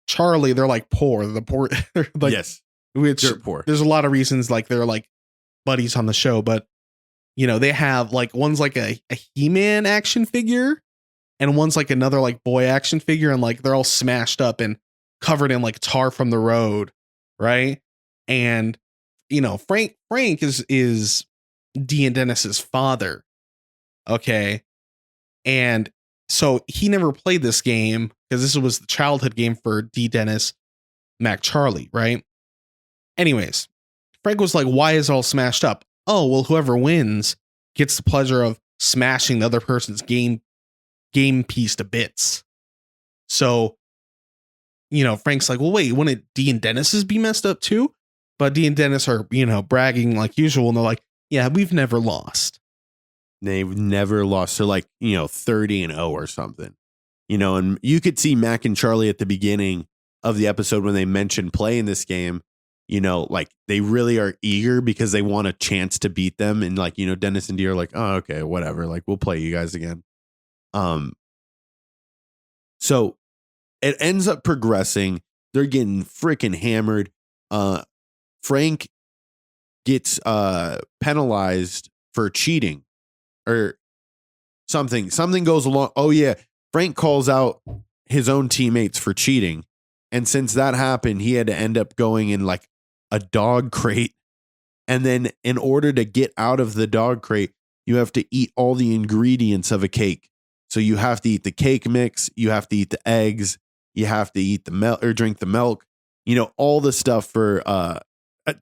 Charlie, they're like poor. The poor, they're like, yes. Which Dirt poor. There's a lot of reasons like they're like buddies on the show, but you know, they have like one's like a He-Man action figure and one's like another like boy action figure, and like they're all smashed up and covered in like tar from the road, right? And you know, Frank is Dee and Dennis's father. Okay. And so he never played this game because this was the childhood game for Dee, Dennis, Mac, Charlie, right? Anyways, Frank was like, why is it all smashed up? Oh, well, whoever wins gets the pleasure of smashing the other person's game piece to bits. So, you know, Frank's like, well, wait, wouldn't Dee and Dennis's be messed up too? But Dee and Dennis are, you know, bragging like usual. And they're like, yeah, we've never lost. They've never lost. They're like, you know, 30-0 or something, you know, and you could see Mac and Charlie at the beginning of the episode when they mentioned playing this game, you know, like they really are eager because they want a chance to beat them. And like, you know, Dennis and Dee are like, oh, okay, whatever. Like we'll play you guys again. So it ends up progressing. They're getting freaking hammered. Frank gets penalized for cheating or something. Something goes along. Oh yeah, Frank calls out his own teammates for cheating, and since that happened, he had to end up going in like a dog crate. And then in order to get out of the dog crate, you have to eat all the ingredients of a cake. So you have to eat the cake mix, you have to eat the eggs, you have to eat the milk or drink the milk, you know, all the stuff for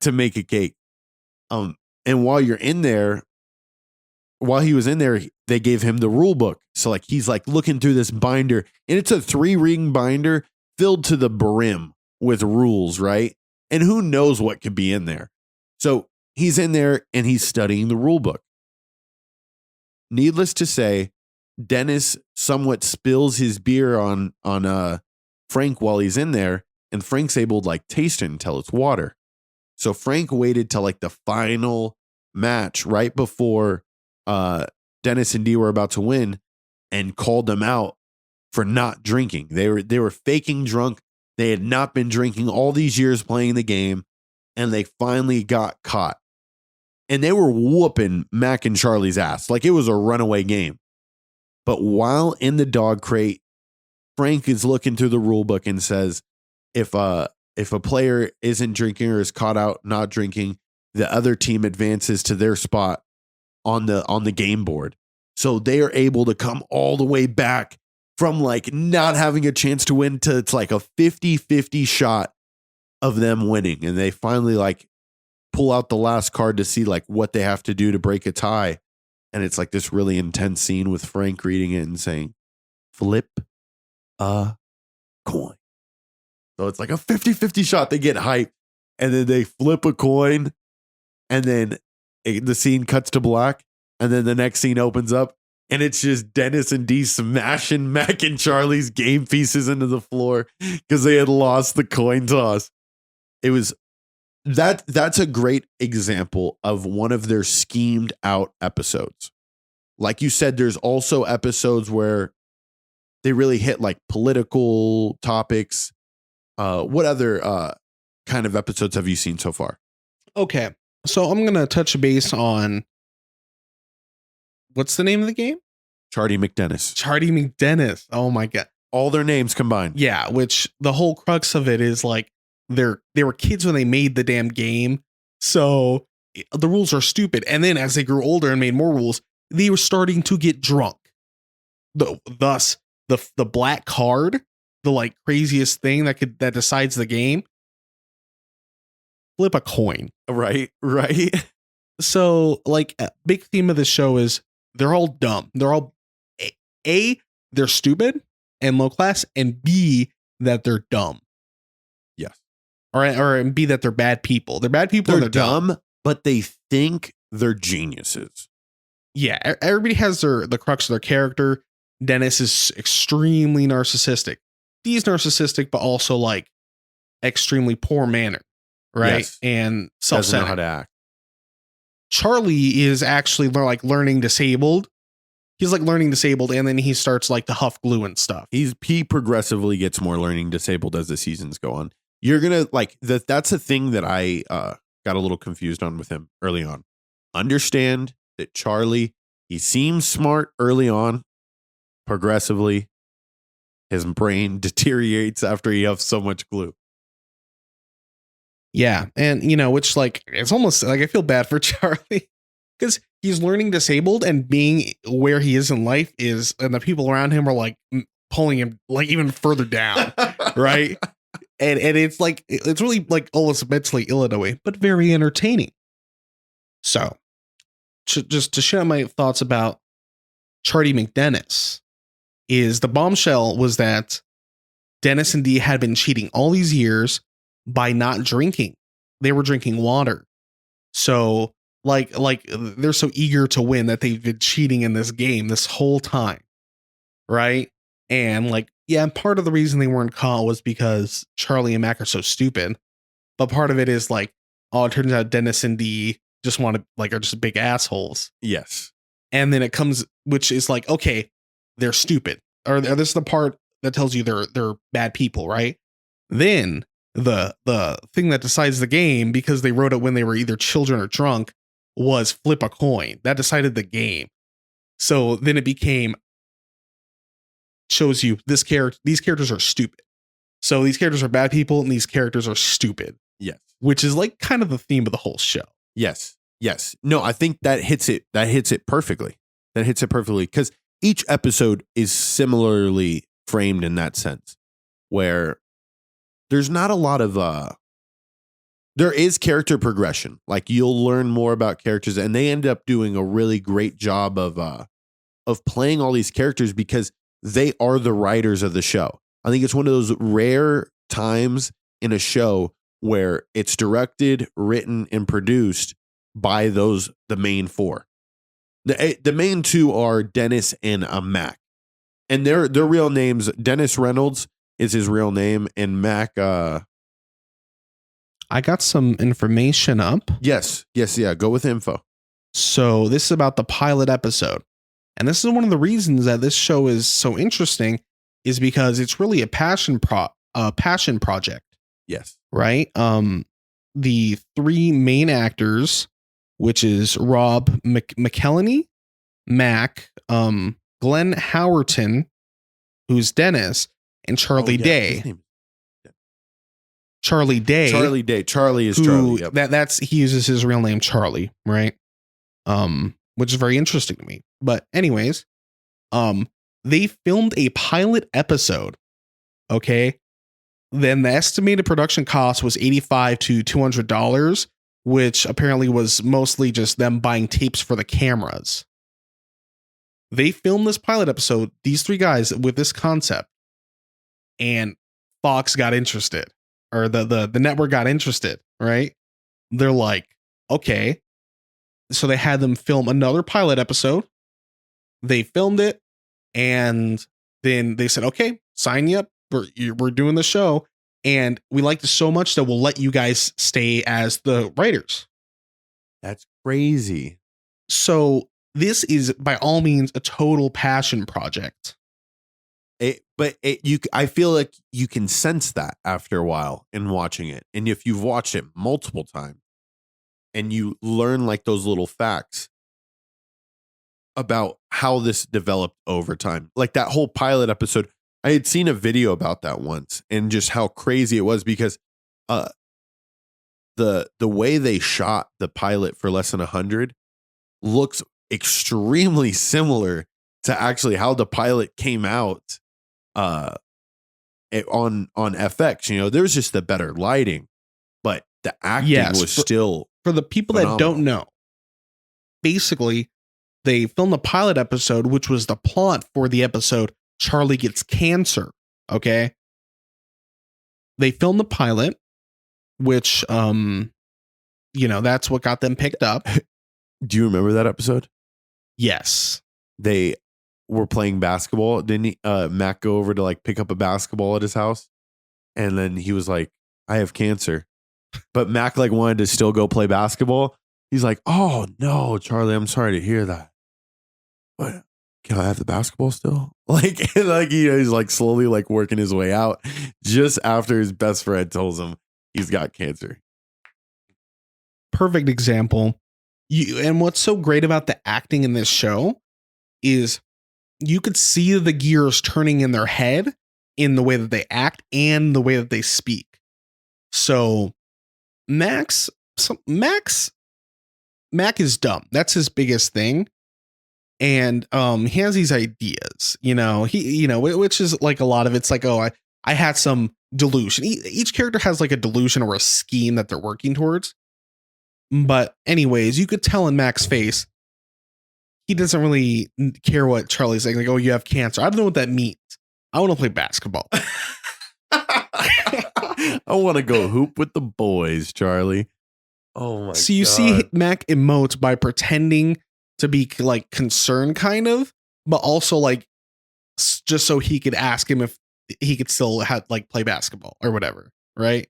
to make a cake. And while he was in there, they gave him the rule book. So like he's like looking through this binder, and it's a 3-ring binder filled to the brim with rules, right? And who knows what could be in there. So he's in there and he's studying the rule book. Needless to say, Dennis somewhat spills his beer on Frank while he's in there, and Frank's able to like taste it and tell it's water. So Frank waited till like the final match right before Dennis and Dee were about to win and called them out for not drinking. They were faking drunk. They had not been drinking all these years playing the game, and they finally got caught. And they were whooping Mac and Charlie's ass like it was a runaway game. But while in the dog crate, Frank is looking through the rule book and says, if a player isn't drinking or is caught out not drinking, the other team advances to their spot on the game board. So they are able to come all the way back from like not having a chance to win to it's like a 50-50 shot of them winning. And they finally like pull out the last card to see like what they have to do to break a tie. And it's like this really intense scene with Frank reading it and saying, flip a coin. So it's like a 50-50 shot. They get hyped and then they flip a coin, and then the scene cuts to black, and then the next scene opens up and it's just Dennis and Dee smashing Mac and Charlie's game pieces into the floor because they had lost the coin toss. It was that's a great example of one of their schemed out episodes. Like you said, there's also episodes where they really hit like political topics. What other kind of episodes have you seen so far? Okay, so I'm going to touch base on what's the name of the game? Charlie McDennis. Charlie McDennis. Oh my God. All their names combined. Yeah, which the whole crux of it is like they were kids when they made the damn game. So the rules are stupid. And then as they grew older and made more rules, they were starting to get drunk. Thus, the black card, the like craziest thing that decides the game. flip a coin. Right. So, like, a big theme of the show is they're all dumb. They're all A, they're stupid and low class, and B, that they're dumb. Yes. Or B, that they're bad people. They're bad people. They're and they're dumb, but they think they're geniuses. Yeah, everybody has the crux of their character. Dennis is extremely narcissistic. He's narcissistic, but also like extremely poor mannered, right? Yes. And Doesn't know how self-centered. to act. Charlie is actually like learning disabled. He's like learning disabled, and then he starts like to huff glue and stuff. He progressively gets more learning disabled as the seasons go on. You're gonna like that. That's a thing that I got a little confused on with him early on. Understand that Charlie, he seems smart early on. Progressively, his brain deteriorates after he huffs so much glue. Yeah, and which like it's almost like I feel bad for Charlie because he's learning disabled, and being where he is in life is, and the people around him are like pulling him like even further down, right? And it's like it's really like almost mentally ill in a way, but very entertaining. So, just to share my thoughts about Charlie McDennis, is the bombshell was that Dennis and Dee had been cheating all these years by not drinking. They were drinking water. So like they're so eager to win that they've been cheating in this game this whole time. Right? And like, yeah, part of the reason they weren't caught was because Charlie and Mac are so stupid. But part of it is like, oh, it turns out Dennis and Dee just want to like are just big assholes. Yes. And then it comes, which is like, okay, they're stupid. Or this is the part that tells you they're bad people, right? Then the thing that decides the game, because they wrote it when they were either children or drunk, was flip a coin. That decided the game. So then it shows you these characters are stupid. So these characters are bad people and these characters are stupid. Yes. Which is like kind of the theme of the whole show. Yes. No, I think that hits it perfectly. That hits it perfectly because each episode is similarly framed in that sense, where there's not a lot of there is character progression. Like you'll learn more about characters, and they end up doing a really great job of playing all these characters because they are the writers of the show. I think it's one of those rare times in a show where it's directed, written, and produced by the main four. The main two are Dennis and Mac, and their real names. Dennis Reynolds is his real name, and Mac. I got some information up. Yes, yeah. Go with info. So this is about the pilot episode, and this is one of the reasons that this show is so interesting, is because it's really a passion project. Yes, right. The three main actors, which is Rob McElhenney, Mac, Glenn Howerton, who's Dennis, and Charlie Day. Charlie Day. Charlie is Charlie. Yep. That's he uses his real name Charlie, right? Which is very interesting to me. But anyways, they filmed a pilot episode. Okay. Then the estimated production cost was $85 to $200, which apparently was mostly just them buying tapes for the cameras. They filmed this pilot episode, these three guys, with this concept, and Fox got interested, or the network got interested, right? They're like, okay. So they had them film another pilot episode. They filmed it, and then they said, okay, sign you up. We're doing the show, and we liked it so much that we'll let you guys stay as the writers. That's crazy. So this is by all means a total passion project. I feel like you can sense that after a while in watching it. And if you've watched it multiple times and you learn like those little facts about how this developed over time, like that whole pilot episode, I had seen a video about that once and just how crazy it was because the way they shot the pilot for Less Than 100 looks extremely similar to actually how the pilot came out on FX. There's just the better lighting, but the acting was still for the people phenomenal. that don't know. Basically, they filmed the pilot episode, which was the plot for the episode Charlie Gets Cancer. Okay. They filmed the pilot, which, that's what got them picked up. Do you remember that episode? Yes. They were playing basketball. Didn't Mac go over to like pick up a basketball at his house? And then he was like, I have cancer. But Mac like wanted to still go play basketball. He's like, oh no, Charlie, I'm sorry to hear that. What? Can I have the basketball still? He's like slowly like working his way out just after his best friend tells him he's got cancer. Perfect example. And what's so great about the acting in this show is you could see the gears turning in their head in the way that they act and the way that they speak. So Mac is dumb. That's his biggest thing. And he has these ideas, which is like a lot of it's like, oh, I had some delusion. Each character has like a delusion or a scheme that they're working towards. But anyways, you could tell in Mac's face, he doesn't really care what Charlie's saying. Like, oh, you have cancer. I don't know what that means. I want to play basketball. I want to go hoop with the boys, Charlie. Oh my God. So you see Mac emote by pretending to be like concerned kind of, but also like just so he could ask him if he could still have like play basketball or whatever. Right.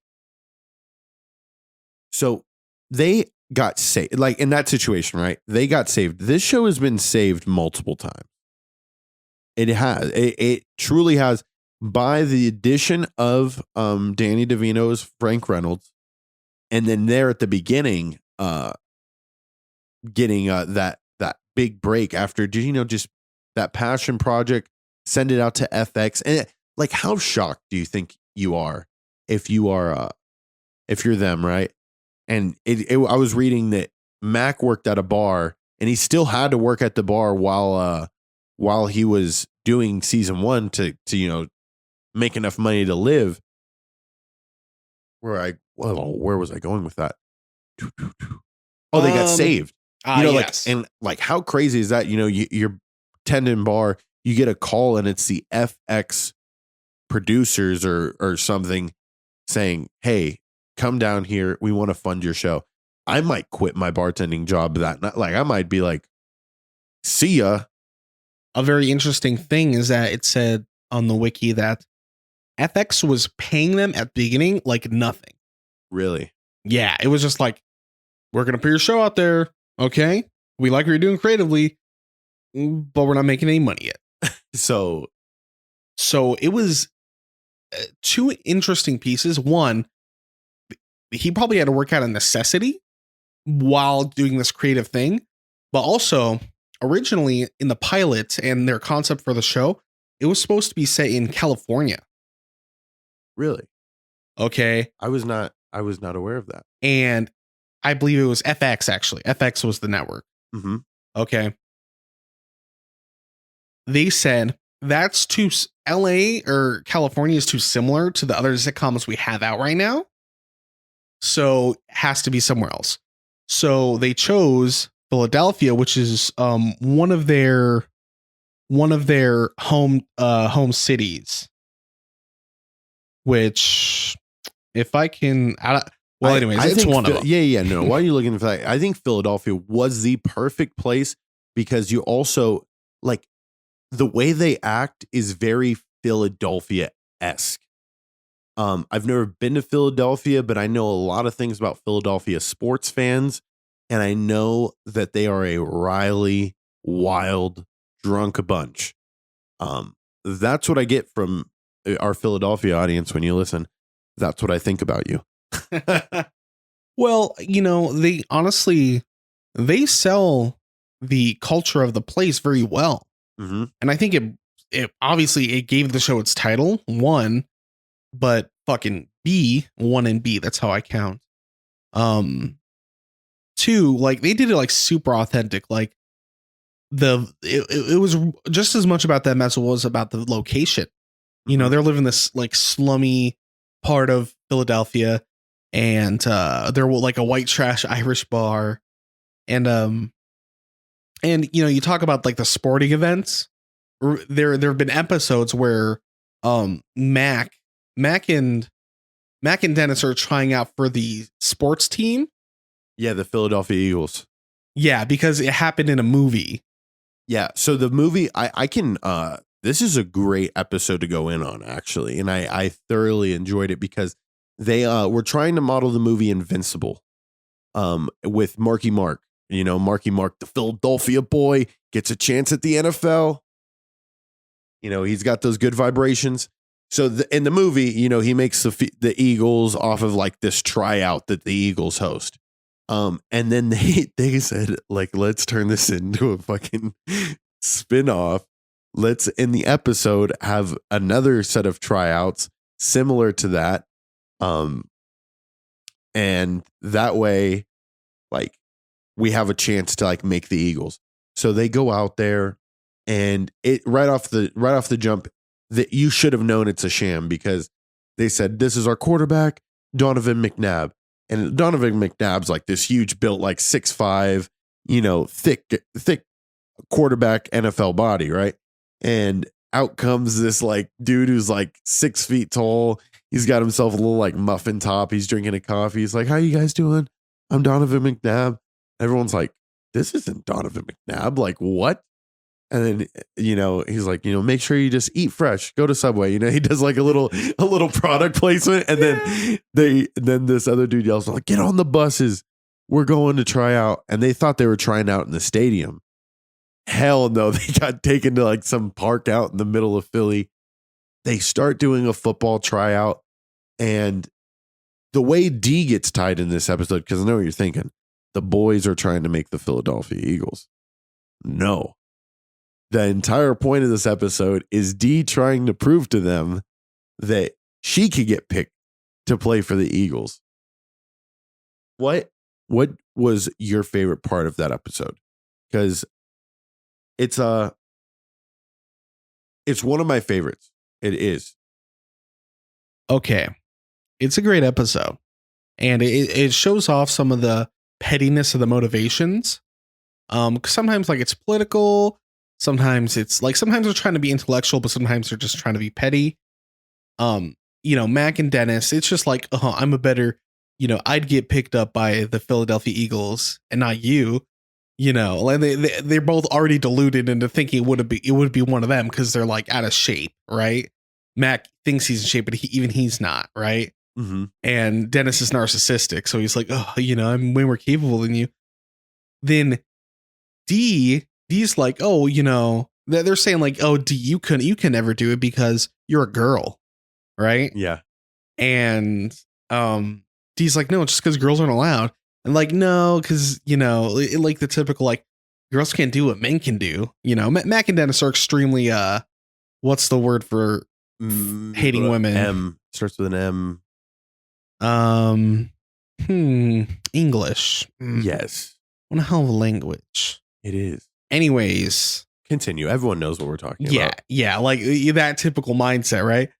So they got saved, like in that situation, right? They got saved. This show has been saved multiple times. It has. It truly has, by the addition of Danny DeVito's Frank Reynolds, and then there at the beginning, getting that big break after, just that passion project, send it out to FX, and like, how shocked do you think you are if you're them, right? And I was reading that Mac worked at a bar, and he still had to work at the bar while he was doing season 1 to make enough money to live. Where was I going with that? Oh, they got saved. Yes. Like how crazy is that? You're tending bar, you get a call, and it's the FX producers or something saying, "Hey, come down here. We want to fund your show." I might quit my bartending job that night. Like I might be like, "See ya." A very interesting thing is that it said on the wiki that FX was paying them at the beginning like nothing. Really? Yeah, it was just like, we're going to put your show out there. Okay. We like what you're doing creatively, but we're not making any money yet. So it was two interesting pieces. One, he probably had to work out a necessity while doing this creative thing, but also originally in the pilot and their concept for the show, it was supposed to be set in California. Really? Okay. I was not aware of that. And I believe it was FX, actually. FX was the network. Mm-hmm. Okay. They said that's too LA or California is too similar to the other sitcoms we have out right now. So it has to be somewhere else. So they chose Philadelphia, which is one of their home cities. Which, if I can, it's one of them. Yeah. No, why are you looking for that? I think Philadelphia was the perfect place because you also like the way they act is very Philadelphia-esque. I've never been to Philadelphia, but I know a lot of things about Philadelphia sports fans, and I know that they are a wily, wild, drunk bunch. That's what I get from our Philadelphia audience when you listen. That's what I think about you. Well, they sell the culture of the place very well. Mm-hmm. And I think it obviously it gave the show its title, 1, but fucking B, 1 and B, that's how I count. 2, like they did it like super authentic. Like it was just as much about them as it was about the location. They're living this like slummy part of Philadelphia. and there were like a white trash Irish bar, and you talk about like the sporting events. There have been episodes where Mac and Dennis are trying out for the sports team. Yeah, the Philadelphia Eagles. Yeah, because it happened in a movie. Yeah, so the movie, I can, this is a great episode to go in on, actually, and I thoroughly enjoyed it because they were trying to model the movie Invincible with Marky Mark. Marky Mark, the Philadelphia boy, gets a chance at the NFL. He's got those good vibrations. So in the movie, he makes the Eagles off of like this tryout that the Eagles host. And then they said, like, let's turn this into a fucking spin-off. Let's, in the episode, have another set of tryouts similar to that. And that way, like, we have a chance to like make the Eagles. So they go out there, and it right off the jump, that you should have known it's a sham, because they said, this is our quarterback, Donovan McNabb. And Donovan McNabb's like this huge built, like 6'5", thick quarterback NFL body, right? And out comes this like dude who's like 6 feet tall. He's got himself a little like muffin top. He's drinking a coffee. He's like, how you guys doing? I'm Donovan McNabb. Everyone's like, this isn't Donovan McNabb. Like, what? And then, he's like, make sure you just eat fresh. Go to Subway. He does like a little product placement. And then this other dude yells, like, get on the buses. We're going to try out. And they thought they were trying out in the stadium. Hell no. They got taken to like some park out in the middle of Philly. They start doing a football tryout. And the way D gets tied in this episode, because I know what you're thinking, the boys are trying to make the Philadelphia Eagles. No. The entire point of this episode is Dee trying to prove to them that she could get picked to play for the Eagles. What was your favorite part of that episode? Because it's one of my favorites. It is. Okay. It's a great episode. And it shows off some of the pettiness of the motivations. Sometimes like it's political. Sometimes it's like, sometimes they're trying to be intellectual, but sometimes they're just trying to be petty. Mac and Dennis, it's just like, I'm a better, I'd get picked up by the Philadelphia Eagles and not you, like they're both already deluded into thinking it would be one of them, because they're like out of shape, right? Mac thinks he's in shape, but he's not, right? Mm-hmm. And Dennis is narcissistic, so he's like, I'm way more capable than you. Then D's like, they're saying like, D, you can never do it because you're a girl, right? Yeah. And D's like, no, it's just because girls aren't allowed. And like, no, because like the typical like girls can't do what men can do. Mac and Dennis are extremely what's the word for hating women? M starts with an M. English. Yes. What a hell of a language. It is. Anyways, continue. Everyone knows what we're talking about. Yeah, like that typical mindset, right?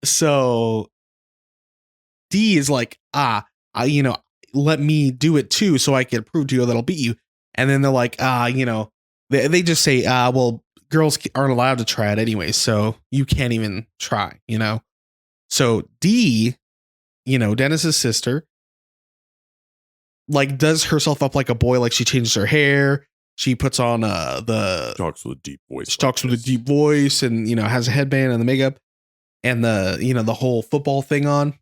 So D is like, let me do it too, so I can prove to you that I'll beat you. And then they're like, they just say, well, girls aren't allowed to try it anyway, so you can't even try, So D, Dennis's sister, like does herself up like a boy, like she changes her hair. She puts on talks with a deep voice. She talks with a deep voice, and has a headband and the makeup and the whole football thing on.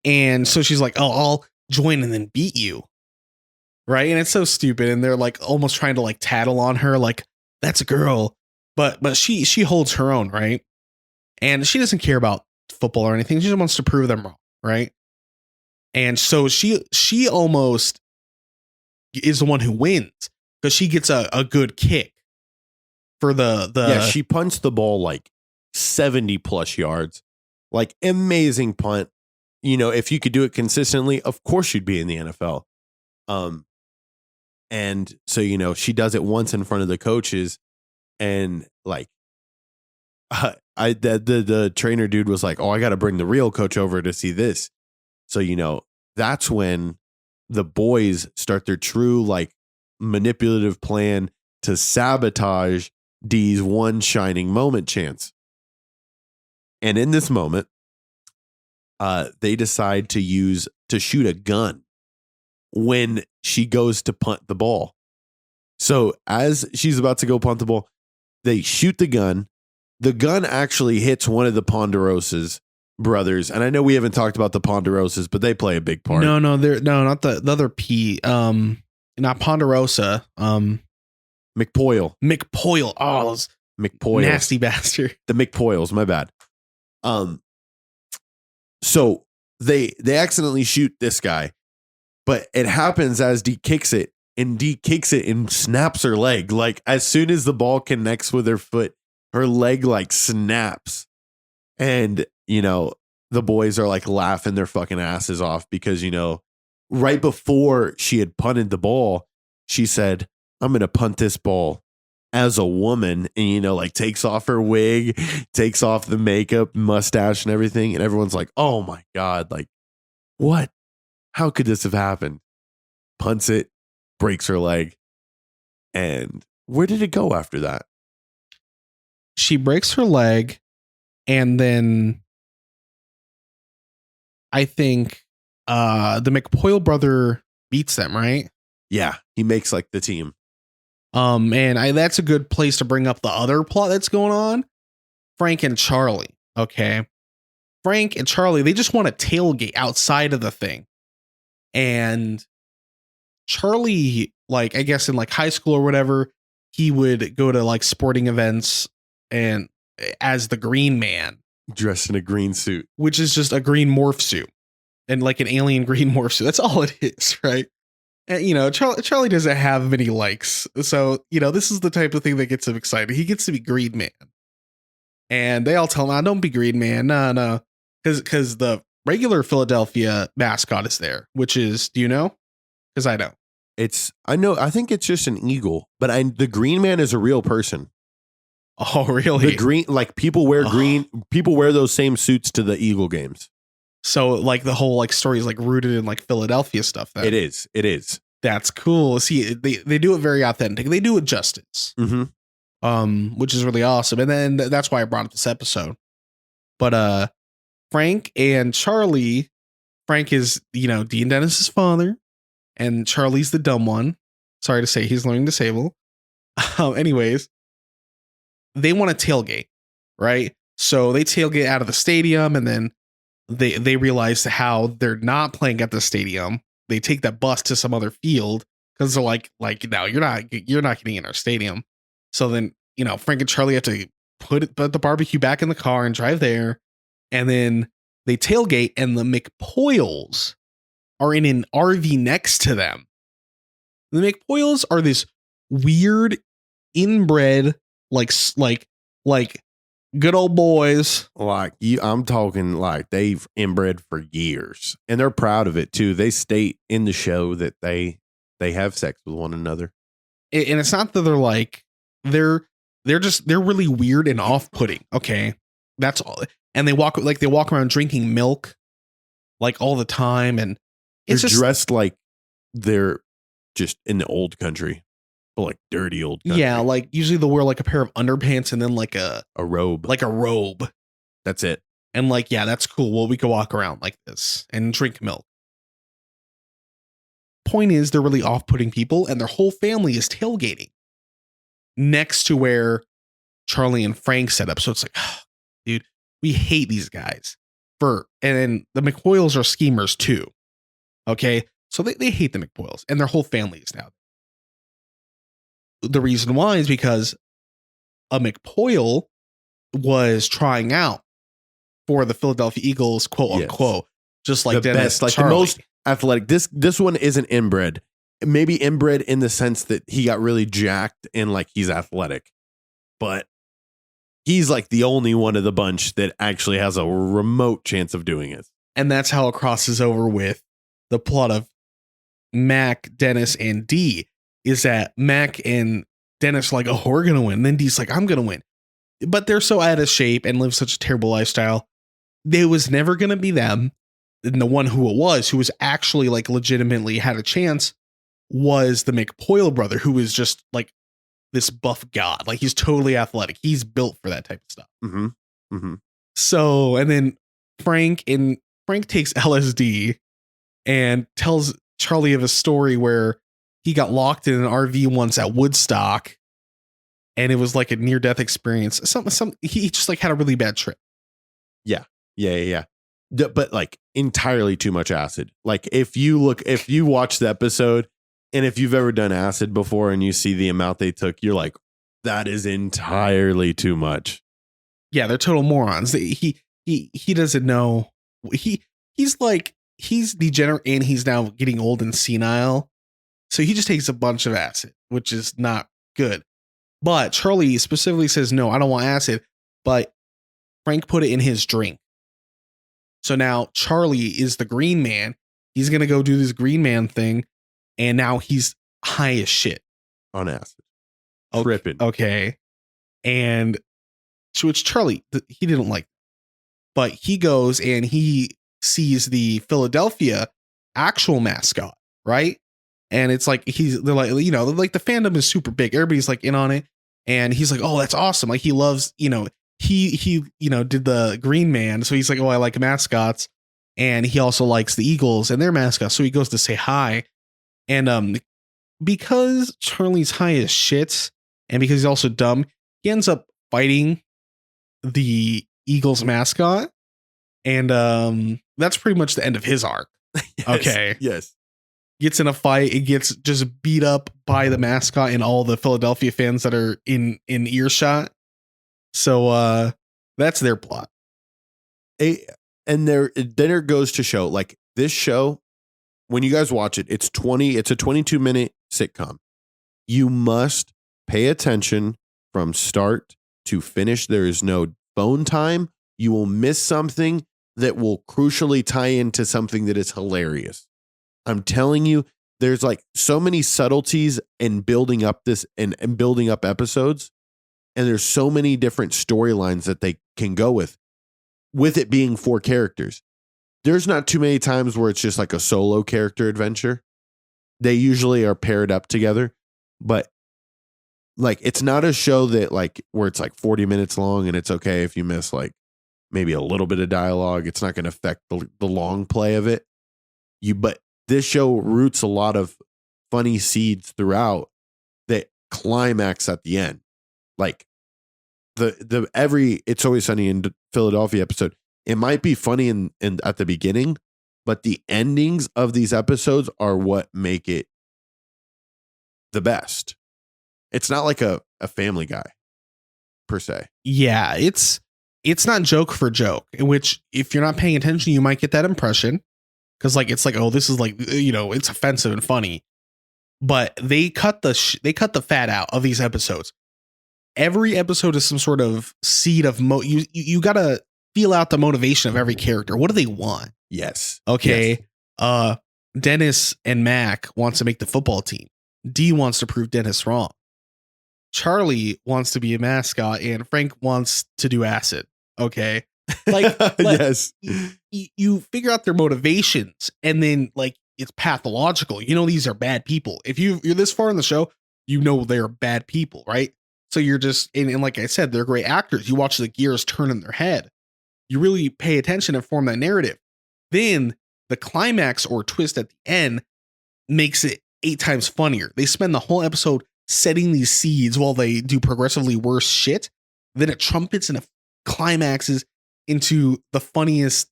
And so she's like, "Oh, I'll join and then beat you." Right? And it's so stupid, and they're like almost trying to like tattle on her like that's a girl. But she holds her own, right? And she doesn't care about football or anything. She just wants to prove them wrong, right? And so she almost is the one who wins because she gets a good kick for the yeah, she punts the ball like 70 plus yards, like amazing punt. If you could do it consistently, of course you'd be in the NFL. And so she does it once in front of the coaches, and like the trainer dude was like, oh, I got to bring the real coach over to see this. So, that's when the boys start their true like manipulative plan to sabotage Dee's one shining moment chance. And in this moment, they decide to shoot a gun when she goes to punt the ball. So as she's about to go punt the ball, they shoot the gun. The gun actually hits one of the Ponderosa's brothers. And I know we haven't talked about the Ponderosas, but they play a big part. No, not the other P. Not Ponderosa. McPoyle. Oh, McPoyle. Nasty bastard. The McPoyles, my bad. So they accidentally shoot this guy, but it happens as Dee kicks it, and Dee kicks it and snaps her leg. Like as soon as the ball connects with her foot, her leg like snaps. And, the boys are like laughing their fucking asses off because, right before she had punted the ball, she said, I'm going to punt this ball as a woman, and, like takes off her wig, takes off the makeup, mustache and everything. And everyone's like, oh my God, like what? How could this have happened? Punts it, breaks her leg. And where did it go after that? She breaks her leg, and then I think the McPoyle brother beats them, right? Yeah, he makes like the team. And that's a good place to bring up the other plot that's going on. Frank and Charlie. Okay. Frank and Charlie, they just want to tailgate outside of the thing. And Charlie, like, I guess in like high school or whatever, he would go to like sporting events and as the Green Man. Dressed in a green suit. Which is just a green morph suit. And like an alien green morph suit. That's all it is, right? And, Charlie doesn't have many likes. So, this is the type of thing that gets him excited. He gets to be Green Man. And they all tell him, don't be Green Man. No. Because the regular Philadelphia mascot is there, which is, do you know? Because I don't. I think it's just an eagle, but the Green Man is a real person. Oh, really? The green, like people wear green, people wear those same suits to the Eagle games. So like the whole like story is like rooted in like Philadelphia stuff. Then. It is. That's cool. See, they do it very authentic. They do it justice. Mm-hmm. Which is really awesome. And then that's why I brought up this episode. But Frank and Charlie, Frank is, Dee and Dennis's father, and Charlie's the dumb one. Sorry to say, he's learning disabled. Anyways, they want to tailgate, right? So they tailgate out of the stadium, and then they realize how they're not playing at the stadium. They take that bus to some other field because they're like, no, you're not getting in our stadium. So then, Frank and Charlie have to put the barbecue back in the car and drive there. And then they tailgate, and the McPoyles are in an RV next to them. The McPoyles are this weird inbred, like good old boys. Like I'm talking like they've inbred for years, and they're proud of it too. They state in the show that they have sex with one another. And it's not that they're like, they're really weird and off-putting. Okay. That's all. And they walk around drinking milk like all the time. And it's they're just dressed like they're just in the old country. Like dirty old country. Yeah, like usually they'll wear like a pair of underpants and then like a robe. Like a robe. That's it. And like, yeah, that's cool. Well, we can walk around like this and drink milk. Point is, they're really off-putting people, and their whole family is tailgating next to where Charlie and Frank set up. So it's like, oh, dude, we hate these guys. And then the McPoyles are schemers too. Okay. So they hate the McPoyles, and their whole family is now. The reason why is because a McPoyle was trying out for the Philadelphia Eagles, quote unquote, just like the Dennis, best, like Charlie. the most athletic. This one isn't inbred. Maybe inbred in the sense that he got really jacked and like he's athletic, but he's like the only one of the bunch that actually has a remote chance of doing it. And that's how it crosses over with the plot of Mac, Dennis, and Dee. Is that Mac and Dennis are like, oh, we're gonna win. And then Dee's like, I'm gonna win. but they're so out of shape and live such a terrible lifestyle. There was never going to be them. And the one who was actually like legitimately had a chance was the McPoyle brother, who is just like this buff god. Like he's totally athletic. He's built for that type of stuff. Mm-hmm. Mm-hmm. So, and then Frank takes LSD and tells Charlie of a story where he got locked in an RV once at Woodstock, and it was like a near-death experience. He just like had a really bad trip. Yeah. But like entirely too much acid. Like if you watch the episode, and if you've ever done acid before and you see the amount they took, you're like, that is entirely too much. Yeah, they're total morons. He doesn't know. He's degenerate, and he's now getting old and senile. So he just takes a bunch of acid, which is not good. But Charlie specifically says, no, I don't want acid. But Frank put it in his drink. So now Charlie is the Green Man. He's going to go do this Green Man thing. And now he's high as shit. On acid. Tripping. Okay. And which Charlie, he didn't like. But he goes and he sees the Philadelphia actual mascot, right? And it's like they're like, you know, like the fandom is super big. Everybody's like in on it. And he's like, oh, that's awesome. Like he loves, you know, he did the Green Man. So he's like, oh, I like mascots. And he also likes the Eagles and their mascots. So he goes to say hi. And because Charlie's high as shit, and because he's also dumb, he ends up fighting the Eagles mascot. And that's pretty much the end of his arc. Yes, okay. Yes. Gets in a fight. It gets just beat up by the mascot and all the Philadelphia fans that are in earshot. So that's their plot. And then it goes to show, like, this show, when you guys watch it, it's a 22-minute sitcom. You must pay attention from start to finish. There is no phone time. You will miss something that will crucially tie into something that is hilarious. I'm telling you, there's like so many subtleties in building up this and building up episodes. And there's so many different storylines that they can go with it being 4 characters. There's not too many times where it's just like a solo character adventure. They usually are paired up together, but like, it's not a show that like where it's like 40 minutes long and it's okay if you miss like maybe a little bit of dialogue. It's not going to affect the long play of it. But this show roots a lot of funny seeds throughout that climax at the end. Like every It's Always Sunny in Philadelphia episode, it might be funny in at the beginning, but the endings of these episodes are what make it the best. It's not like a Family Guy per se. Yeah, it's not joke for joke, in which if you're not paying attention, you might get that impression. Because like it's like, oh, this is like, you know, it's offensive and funny. But they cut the fat out of these episodes. Every episode is some sort of seed of you gotta feel out the motivation of every character. What do they want? Yes. Okay. Yes. Dennis and Mac wants to make the football team. Dee wants to prove Dennis wrong. Charlie wants to be a mascot, and Frank wants to do acid. Okay. Like yes. You figure out their motivations, and then like it's pathological. You know, these are bad people. If you're this far in the show, you know they're bad people, right? So you're just, and like I said, they're great actors. You watch the gears turn in their head. You really pay attention and form that narrative. Then the climax or twist at the end makes it 8 times funnier. They spend the whole episode setting these seeds while they do progressively worse shit. Then it trumpets and it climaxes into the funniest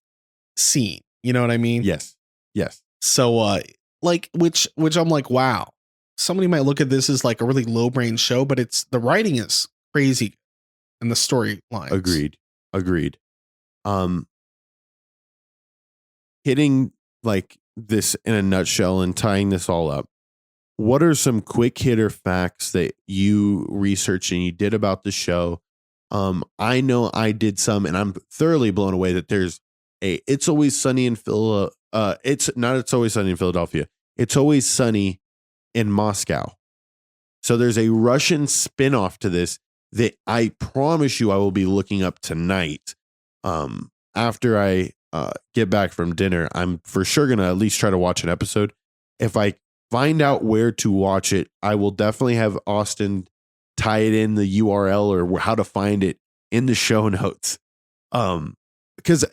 scene. You know what I mean? Yes. Yes. So like which I'm like, wow. Somebody might look at this as like a really low brain show, but the writing is crazy and the storyline. Agreed. Hitting like this in a nutshell and tying this all up, what are some quick hitter facts that you researched and you did about the show? I know I did some, and I'm thoroughly blown away that there's It's Always Sunny in Philadelphia. It's Always Sunny in Philadelphia. It's Always Sunny in Moscow. So there's a Russian spinoff to this that I promise you I will be looking up tonight. After I get back from dinner, I'm for sure going to at least try to watch an episode. If I find out where to watch it, I will definitely have Austin tie it in the URL or how to find it in the show notes. Because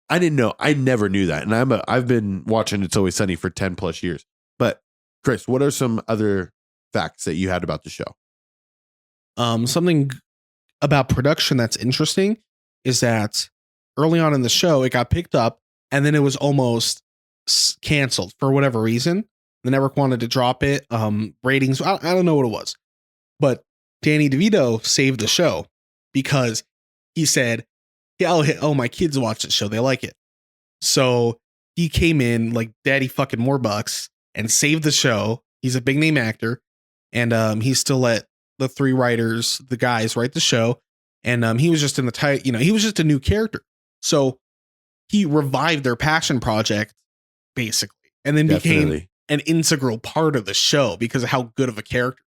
I didn't know, I never knew that. And I've been watching It's Always Sunny for 10 plus years. But Chris, what are some other facts that you had about the show? Something about production that's interesting is that early on in the show, it got picked up and then it was almost canceled for whatever reason. The network wanted to drop it. Ratings, I don't know what it was, but Danny DeVito saved the show because he said, yeah, my kids watch the show. They like it. So he came in like daddy fucking more bucks and saved the show. He's a big name actor. And he's still let the three writers, the guys, write the show. And he was just in the he was just a new character. So he revived their passion project, basically, and then became an integral part of the show because of how good of a character.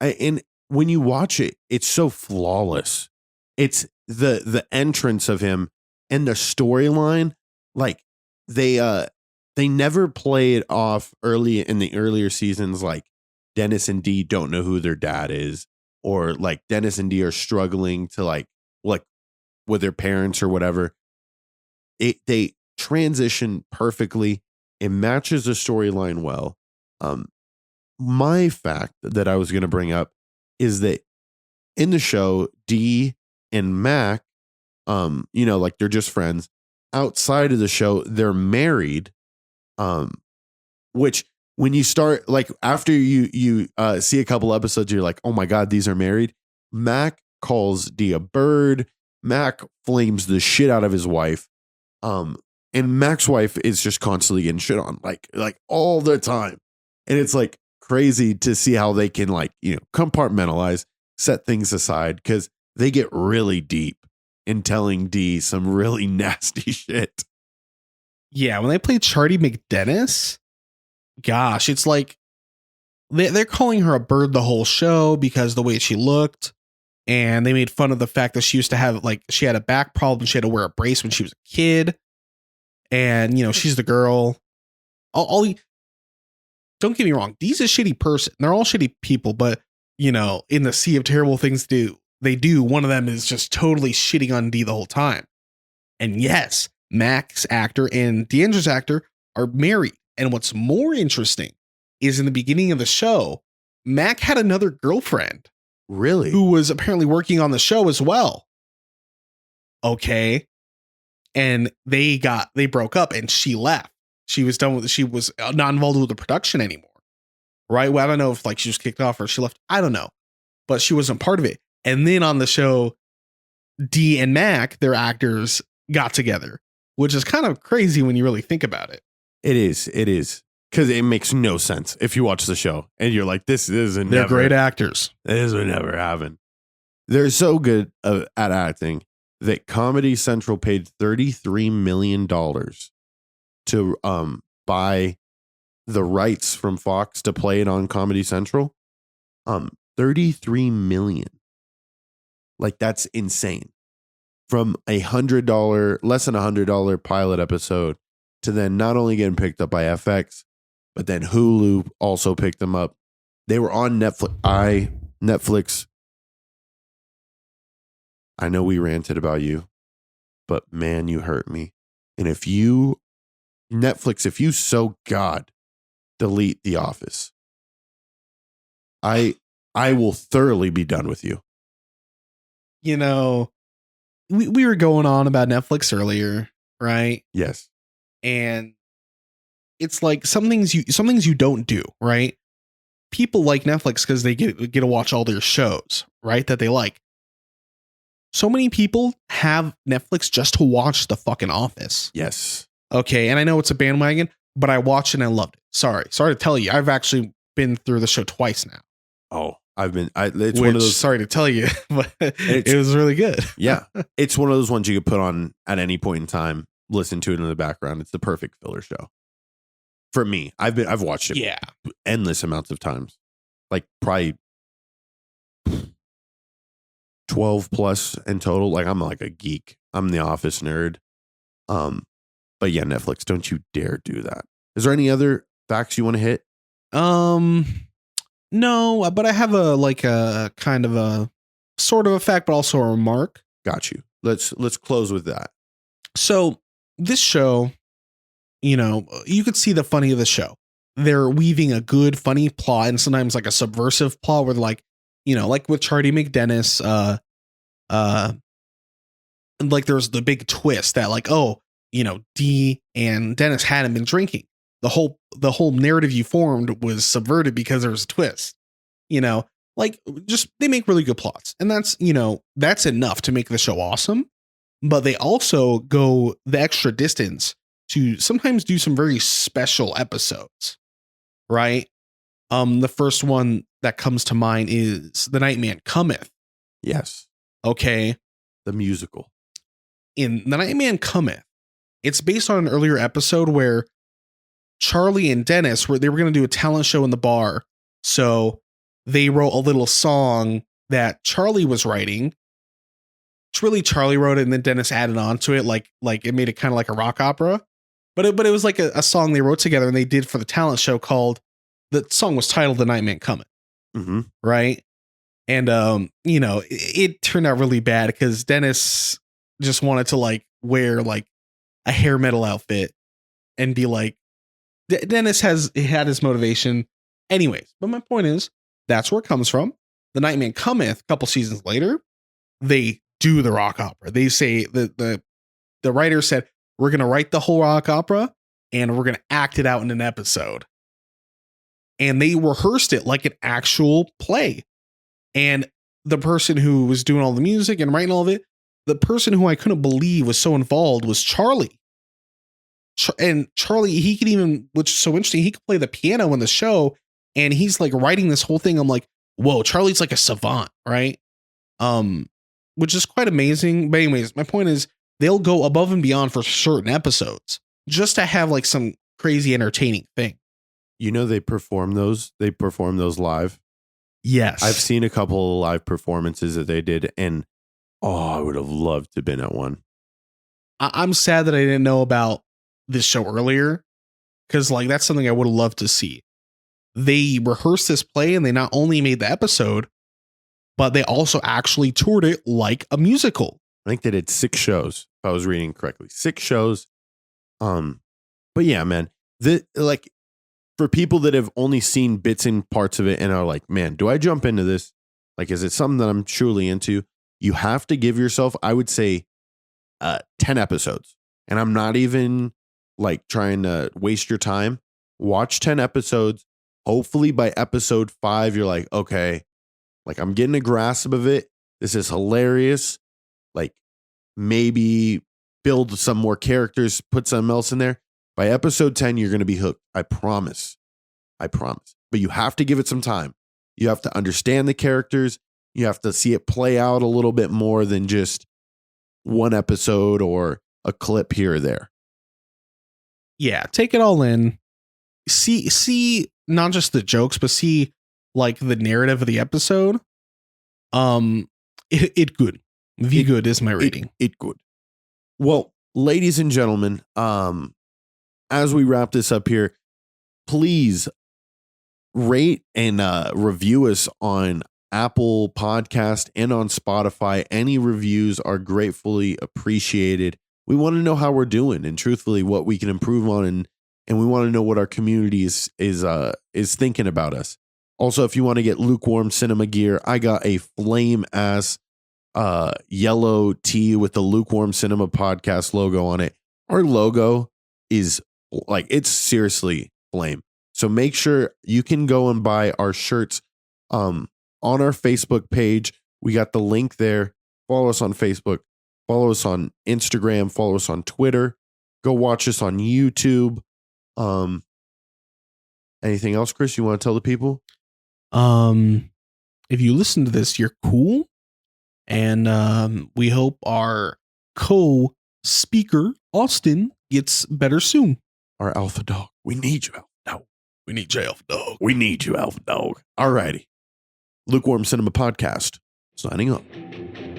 And when you watch it, it's so flawless. It's the entrance of him and the storyline. Like they never play it off early in the earlier seasons. Like Dennis and Dee don't know who their dad is, or like Dennis and Dee are struggling to like with their parents or whatever. They transition perfectly. It matches the storyline well. My fact that I was going to bring up is that in the show, Dee and Mac, like they're just friends. Outside of the show, they're married. Which when you start, like after you see a couple episodes, you're like, oh my God, these are married. Mac calls Dee a bird. Mac flames the shit out of his wife. And Mac's wife is just constantly getting shit on, like all the time. And it's like crazy to see how they can compartmentalize, set things aside, because they get really deep in telling Dee some really nasty shit. Yeah, when they play Charlie McDennis, gosh, it's like they're calling her a bird the whole show because the way she looked. And they made fun of the fact that she used to have, she had a back problem. She had to wear a brace when she was a kid. And, she's the girl. Don't get me wrong. Dee's a shitty person. They're all shitty people. But, in the sea of terrible things they do, one of them is just totally shitting on Dee the whole time. And yes, Mac's actor and D'Andra's actor are married. And what's more interesting is in the beginning of the show, Mac had another girlfriend. Really? Who was apparently working on the show as well. Okay. And they broke up and she left. She was not involved with the production anymore. Right? Well, I don't know if she was kicked off or she left. I don't know. But she wasn't part of it. And then on the show, Dee and Mac, their actors, got together, which is kind of crazy when you really think about it. It is. Because it makes no sense if you watch the show and you're like, they're great actors. This would never happen. They're so good at acting that Comedy Central paid $33 million to buy the rights from Fox to play it on Comedy Central. $33 million. That's insane. From less than $100 pilot episode to then not only getting picked up by FX, but then Hulu also picked them up. They were on Netflix. Netflix. I know we ranted about you, but man, you hurt me. And if you so God, delete The Office, I will thoroughly be done with you. We were going on about Netflix earlier, right? Yes. And it's like some things you don't do, right? People like Netflix because they get to watch all their shows, right? That they like. So many people have Netflix just to watch The fucking Office. Yes. Okay, and I know it's a bandwagon, but I watched it and I loved it. Sorry to tell you, I've actually been through the show twice now. Oh, it's one of those. Sorry to tell you, but it was really good. Yeah, it's one of those ones you could put on at any point in time. Listen to it in the background. It's the perfect filler show for me. I've watched it endless amounts of times, like probably 12 plus in total. Like I'm like a geek. I'm the Office nerd. But yeah, Netflix, don't you dare do that. Is there any other facts you want to hit? No, but I have a kind of a sort of a fact, but also a remark. Got you. Let's close with that. So this show, you could see the funny of the show. They're weaving a good, funny plot and sometimes like a subversive plot where like with Charlie McDennis, like there's the big twist that like, Dee and Dennis hadn't been drinking. The whole narrative you formed was subverted because there was a twist. Like just they make really good plots. And that's enough to make the show awesome. But they also go the extra distance to sometimes do some very special episodes. Right? The first one that comes to mind is The Nightman Cometh. Yes. Okay. The musical. In The Nightman Cometh, it's based on an earlier episode where Charlie and Dennis they were going to do a talent show in the bar. So they wrote a little song that Charlie was writing. It's really Charlie wrote it and then Dennis added on to it. Like it made it kind of like a rock opera, but it was like a song they wrote together and they did for the talent show the song was titled The Nightman Cometh. Mm-hmm. Right. And, it turned out really bad because Dennis just wanted to like wear like a hair metal outfit and be like, Dennis had his motivation anyways. But my point is that's where it comes from. The Nightman Cometh a couple seasons later, they do the rock opera. They say the writer said, we're going to write the whole rock opera and we're going to act it out in an episode. And they rehearsed it like an actual play. And the person who was doing all the music and writing all of it, the person who I couldn't believe was so involved was Charlie. And Charlie, he could even, which is so interesting, he could play the piano in the show and he's like writing this whole thing. I'm like, whoa, Charlie's like a savant, right? Which is quite amazing. But anyways, my point is they'll go above and beyond for certain episodes just to have like some crazy entertaining thing. They perform those live. Yes. I've seen a couple of live performances that they did and I would have loved to have been at one. I'm sad that I didn't know about this show earlier because like that's something I would have loved to see. They rehearsed this play and they not only made the episode, but they also actually toured it like a musical. I think they did 6 shows, if I was reading correctly. 6 shows. But yeah, man, for people that have only seen bits and parts of it and are like, man, do I jump into this? Like, is it something that I'm truly into? You have to give yourself, I would say, 10 episodes. And I'm not even like trying to waste your time. Watch 10 episodes. Hopefully by episode 5, you're like, okay, like I'm getting a grasp of it. This is hilarious. Like maybe build some more characters, put something else in there. By episode 10, you're going to be hooked. I promise. But you have to give it some time. You have to understand the characters. You have to see it play out a little bit more than just one episode or a clip here or there. Yeah, take it all in. See not just the jokes, but see like the narrative of the episode. It good. Good is my rating. It good. Well, ladies and gentlemen, as we wrap this up here, please rate and review us on Apple Podcast and on Spotify. Any reviews are gratefully appreciated. We want to know how we're doing and truthfully what we can improve on, and we want to know what our community is thinking about us. Also, if you want to get Lukewarm cinema gear, I got a flame ass yellow tee with the Lukewarm Cinema Podcast logo on it. Our logo is like, it's seriously flame. So make sure you can go and buy our shirts on our Facebook page. We got the link there. Follow us on Facebook. Follow us on Instagram. Follow us on Twitter. Go watch us on YouTube. Anything else, Chris, you want to tell the people? If you listen to this, you're cool. And we hope our co-speaker, Austin, gets better soon. Our alpha dog. We need you, alpha dog. We need you, alpha dog. We need you, alpha dog. All righty. Lukewarm Cinema Podcast. signing off.